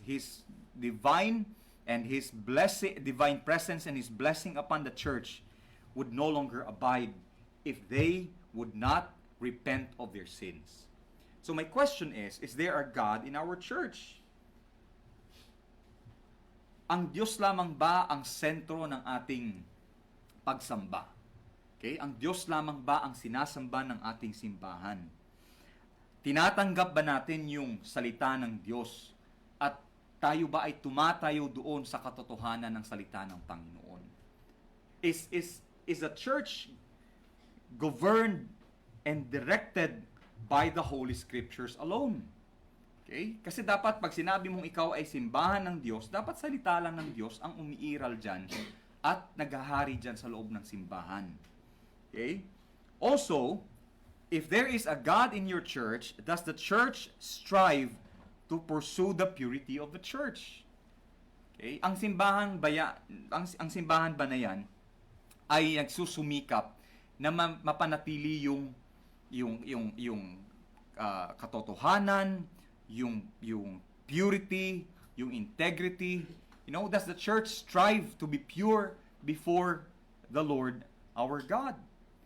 divine and His blessing, divine presence and His blessing upon the church would no longer abide if they would not repent of their sins. So my question is there a God in our church? Ang Diyos lamang ba ang sentro ng ating pagsamba? Okay? Ang Diyos lamang ba ang sinasamba ng ating simbahan? Tinatanggap ba natin yung salita ng Diyos? At tayo ba ay tumatayo doon sa katotohanan ng salita ng Panginoon? Is the church governed and directed by the Holy Scriptures alone? Okay? Kasi dapat pag sinabi mong ikaw ay simbahan ng Diyos, dapat salita lang ng Diyos ang umiiral dyan at naghahari dyan sa loob ng simbahan. Okay? Also, if there is a God in your church, does the church strive to pursue the purity of the church? Okay? Ang simbahan ba na yan ay nagsusumikap na mapanatili yung katotohanan, yung purity, yung integrity. You know, does the church strive to be pure before the Lord our God?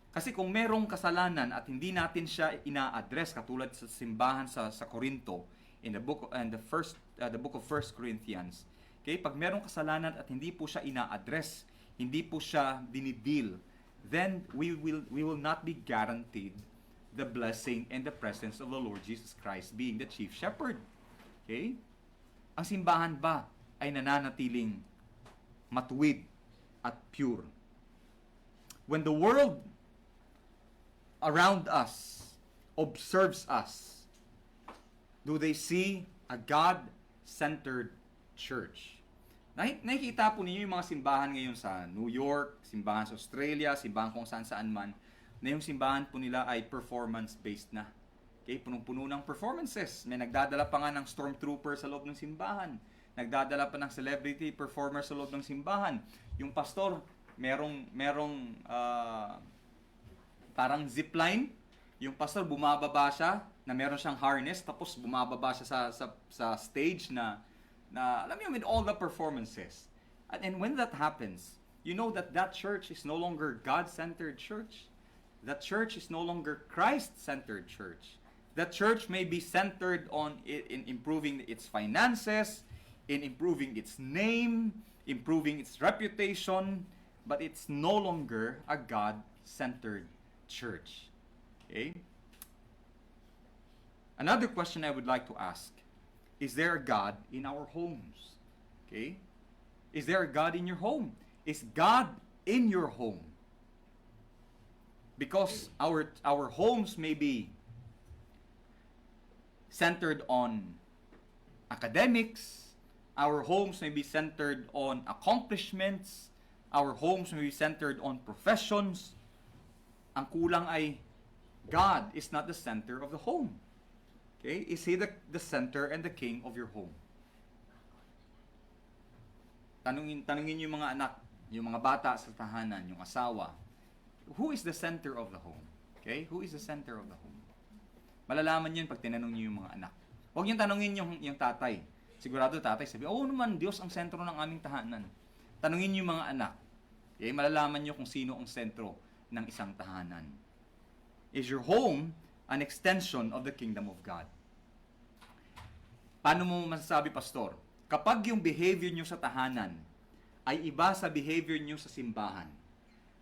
Kasi kung merong kasalanan at hindi natin siya ina-address katulad sa simbahan sa Corinto in the book of 1 Corinthians. Okay, pag merong kasalanan at hindi po siya ina-address, hindi po siya dinidil, then we will not be guaranteed the blessing and the presence of the Lord Jesus Christ being the chief shepherd. Okay? Ang simbahan ba ay nananatiling matuwid at pure? When the world around us observes us, do they see a God-centered church? Nakikita po ninyo yung mga simbahan ngayon sa New York, simbahan sa Australia, simbahan kung saan-saan man, na yung simbahan po nila ay performance-based na. Okay, punong-puno ng performances. May nagdadala pa nga ng stormtrooper sa loob ng simbahan. Nagdadala pa ng celebrity performer sa loob ng simbahan. Yung pastor, merong parang zipline. Yung pastor, bumababa siya, na meron siyang harness, tapos bumababa siya sa stage na alam mo, with all the performances. And when that happens, you know that church is no longer God-centered church. That church is no longer Christ-centered church. That church may be centered in improving its finances, in improving its name, improving its reputation, but it's no longer a God-centered church. Okay? Another question I would like to ask, is there a God in our homes? Okay? Is there a God in your home? Is God in your home? Because our homes may be centered on academics. Our homes may be centered on accomplishments. Our homes may be centered on professions. Ang kulang ay God is not the center of the home. Okay? Is He the center and the king of your home? Tanungin yung mga anak, yung mga bata sa tahanan, yung asawa, who is the center of the home? Okay? Who is the center of the home? Malalaman yun pag tinanong niyo yung mga anak. Huwag niyong tanungin yung tatay. Sigurado tatay sabi, oo naman, Diyos ang sentro ng aming tahanan. Tanungin niyo yung mga anak. Okay? Malalaman niyo kung sino ang sentro ng isang tahanan. Is your home an extension of the kingdom of God? Paano mo masasabi, Pastor? Kapag yung behavior nyo sa tahanan ay iba sa behavior nyo sa simbahan,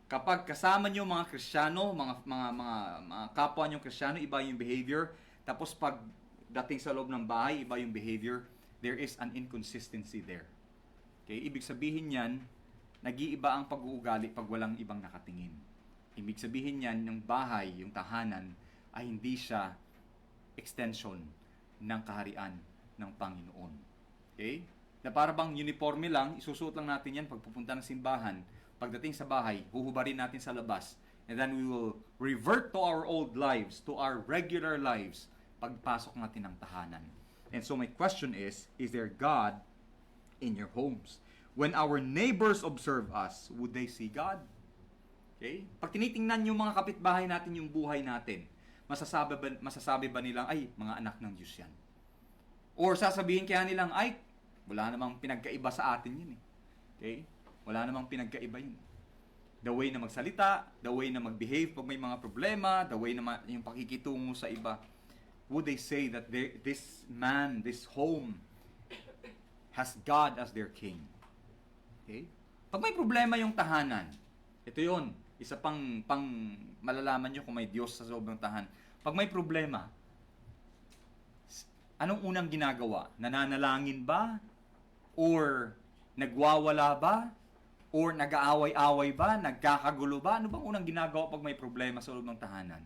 kapag kasama nyo mga Kristiyano, mga kapwa nyo Kristiyano, iba yung behavior, tapos pag dating sa loob ng bahay, iba yung behavior, there is an inconsistency there. Okay? Ibig sabihin yan, nag-iiba ang pag-uugali pag walang ibang nakatingin. Ibig sabihin yan, yung bahay, yung tahanan, ay hindi siya extension ng kaharian ng Panginoon. Okay? Na para bang uniforme lang, isusuot lang natin yan pag pupunta ng simbahan. Pagdating sa bahay, huhubarin natin sa labas. And then we will revert to our old lives, to our regular lives, pagpasok natin ng tahanan. And so my question is there God in your homes? When our neighbors observe us, would they see God? Okay? Pag tinitingnan yung mga kapitbahay natin yung buhay natin, masasabi ba nilang, ay, mga anak ng Diyos yan? Or sasabihin kaya nilang, ay, wala namang pinagkaiba sa atin yun eh. Okay? Wala namang pinagkaiba yun. The way na magsalita, the way na mag-behave pag may mga problema, the way na yung pakikitungo sa iba, would they say that this man, this home, has God as their king? Okay? Pag may problema yung tahanan, ito yun, isa pang malalaman nyo kung may Diyos sa loob ng tahanan. Pag may problema, anong unang ginagawa? Nananalangin ba? Or nagwawala ba? Or nag-aaway-away ba? Nagkakagulo ba? Ano bang unang ginagawa pag may problema sa loob ng tahanan?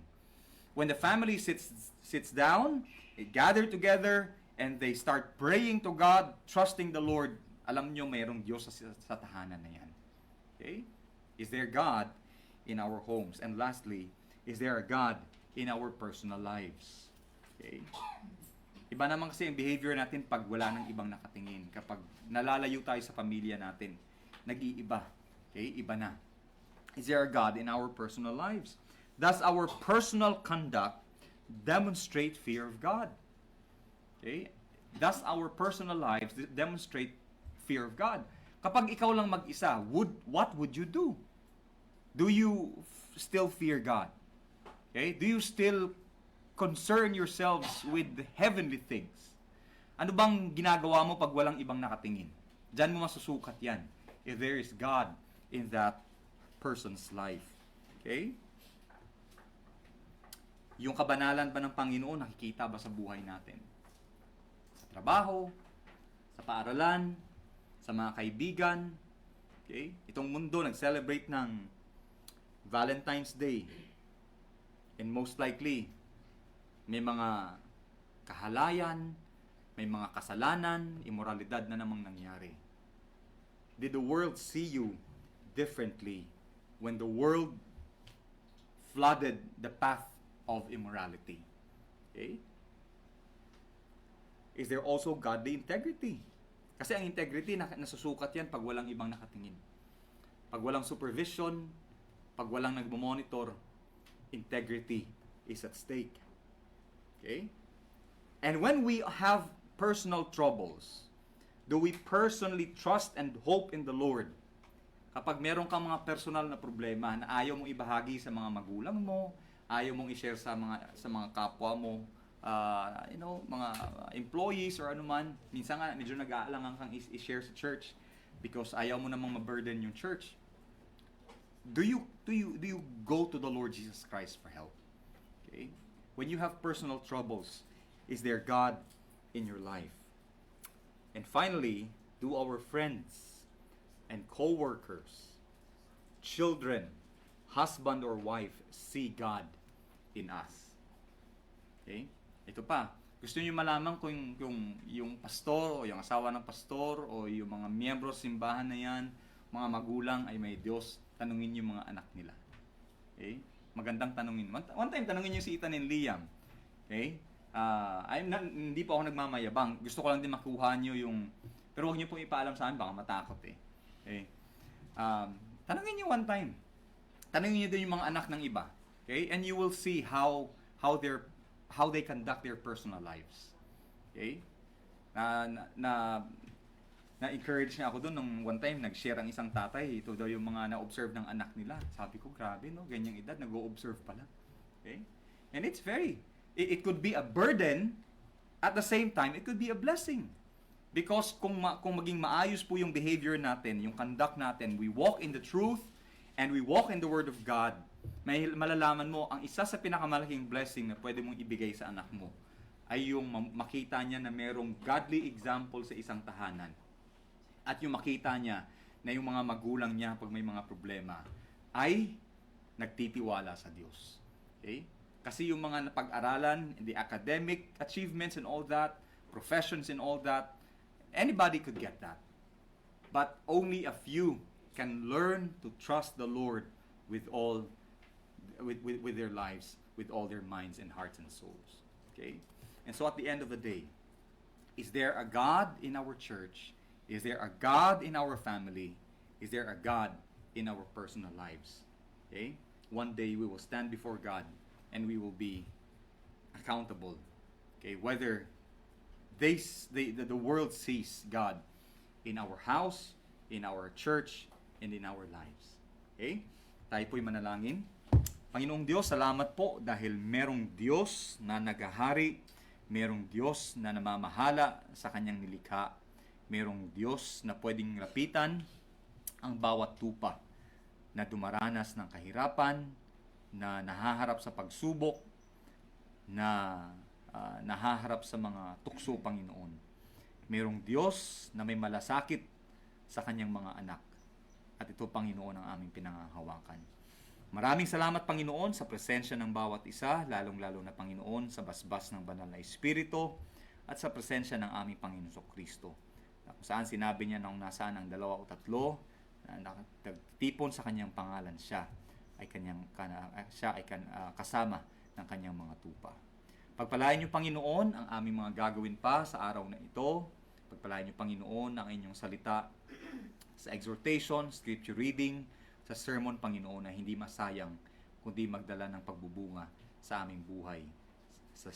When the family sits down, they gather together, and they start praying to God, trusting the Lord, alam nyo mayroong Diyos sa tahanan na yan. Okay? Is there God in our homes? And lastly, is there a God in our personal lives? Okay? Iba naman kasi ang behavior natin pag wala ng ibang nakatingin. Kapag nalalayo tayo sa pamilya natin, nag-iiba. Okay? Iba na. Is there a God in our personal lives? Does our personal conduct demonstrate fear of God? Okay? Does our personal lives demonstrate fear of God? Kapag ikaw lang mag-isa, what would you do? Do you still fear God? Okay? Do you still concern yourselves with the heavenly things? Ano bang ginagawa mo pag walang ibang nakatingin? Diyan mo masusukat yan. If there is God in that person's life. Okay? Yung kabanalan ba ng Panginoon, nakikita ba sa buhay natin? Sa trabaho, sa paaralan, sa mga kaibigan. Okay? Itong mundo nag-celebrate ng Valentine's Day. And most likely, may mga kahalayan, may mga kasalanan, immoralidad na namang nangyari. Did the world see you differently when the world flooded the path of immorality? Okay? Is there also godly integrity? Kasi ang integrity, nasusukat yan pag walang ibang nakatingin. Pag walang supervision, pag walang nagmamonitor, integrity is at stake. Okay? And when we have personal troubles, do we personally trust and hope in the Lord? Kapag meron kang mga personal na problema na ayaw mong ibahagi sa mga magulang mo, ayaw mong i-share sa mga kapwa mo, mga employees or anuman, minsan nga medyo nag-aalangan kang i-share sa church because ayaw mo namang ma-burden yung church. Do you go to the Lord Jesus Christ for help? Okay? When you have personal troubles, is there God in your life? And finally, do our friends and co-workers, children, husband or wife see God in us? Okay? Ito pa, Gusto niyo malaman kung yung pastor o yung asawa ng pastor o yung mga miyembro sa simbahan na yan, mga magulang ay may Diyos, tanungin niyo yung mga anak nila. Okay? Magandang tanungin. One time, tanungin niyo si Ethan and Liam. Okay? Hindi po ako nagmamayabang. Gusto ko lang din makuha niyo yung... Pero huwag niyo pong ipaalam sa akin, baka matakot eh. Okay? Tanungin niyo one time. Tanungin niyo din yung mga anak ng iba. Okay? And you will see how they conduct their personal lives. Okay? Na-encourage niya ako doon nung one time nag-share ang isang tatay, ito daw yung mga na-observe ng anak nila. Sabi ko, grabe no, ganyang edad nag-o-observe pala. Okay? And it could be a burden, at the same time it could be a blessing. Because kung maging maayos po yung behavior natin, yung conduct natin, we walk in the truth and we walk in the word of God, may malalaman mo, ang isa sa pinakamalaking blessing na pwede mong ibigay sa anak mo ay yung makita niya na merong godly example sa isang tahanan. At yung makita niya na yung mga magulang niya pag may mga problema ay nagtitiwala sa Diyos. Okay? Kasi yung mga napag-aralan, the academic achievements and all that, professions and all that, anybody could get that. But only a few can learn to trust the Lord with their lives, with all their minds and hearts and souls. Okay? And so at the end of the day, is there a God in our church? Is there a God in our family? Is there a God in our personal lives? Okay? One day we will stand before God and we will be accountable. Okay? Whether the world sees God in our house, in our church, and in our lives. Okay? Tayo po'y manalangin. Panginoong Diyos, salamat po dahil merong Diyos na naghahari, merong Diyos na namamahala sa kanyang nilikha, merong Diyos na pwedeng lapitan ang bawat tupa na dumaranas ng kahirapan, na nahaharap sa pagsubok, na nahaharap sa mga tukso, Panginoon. Merong Diyos na may malasakit sa kanyang mga anak. At ito, Panginoon, ang aming pinangahawakan. Maraming salamat, Panginoon, sa presensya ng bawat isa, lalong-lalo na, Panginoon, sa basbas ng banal na Espiritu at sa presensya ng aming Panginoon Kristo. Kung saan sinabi niya nung nasaan ang 2 o 3 na nagtipon sa kanyang pangalan, siya ay kasama ng kanyang mga tupa. Pagpalain niyo, Panginoon, ang aming mga gagawin pa sa araw na ito. Pagpalain niyo, Panginoon, ang inyong salita sa exhortation, scripture reading, sa sermon, Panginoon, na hindi masayang kundi magdala ng pagbubunga sa aming buhay, sa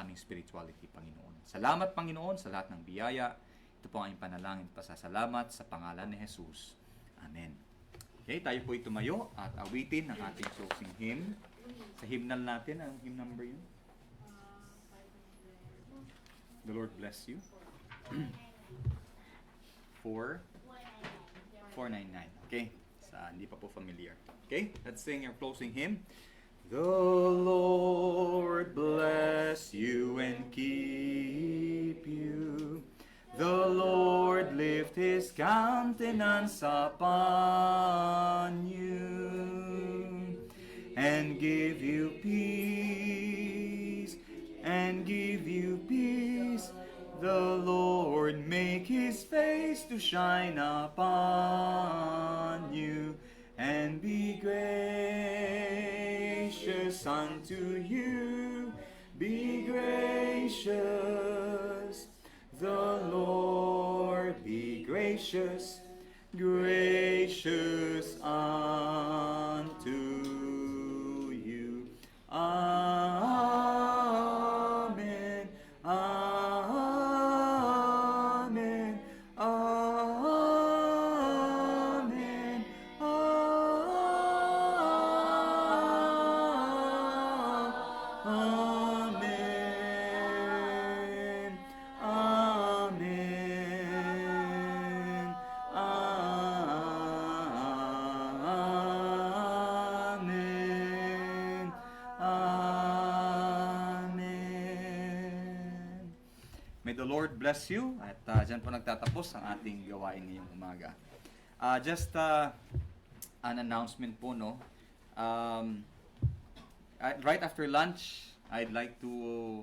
aming spirituality, Panginoon. Salamat, Panginoon, sa lahat ng biyaya. Ito po ang aming panalangin, pasasalamat sa pangalan ni Jesus. Amen. Okay, tayo po tumayo at awitin ang ating closing hymn. Sa hymnal natin, ang hymn number yun? The Lord bless you. 499. Okay. Hindi pa po familiar. Okay? Let's sing our closing hymn. The Lord bless you and keep you. The Lord lift His countenance upon you and give you peace, and give you peace. The Lord make His face to shine upon you and be gracious unto you. Be gracious. The Lord be gracious, gracious unto you. Amen. Amen. Amen. Amen. Amen. Amen. Amen. May the Lord bless you. At dyan po nagtatapos ang ating gawain ngayong umaga. Just an announcement po, no? Right after lunch, I'd like to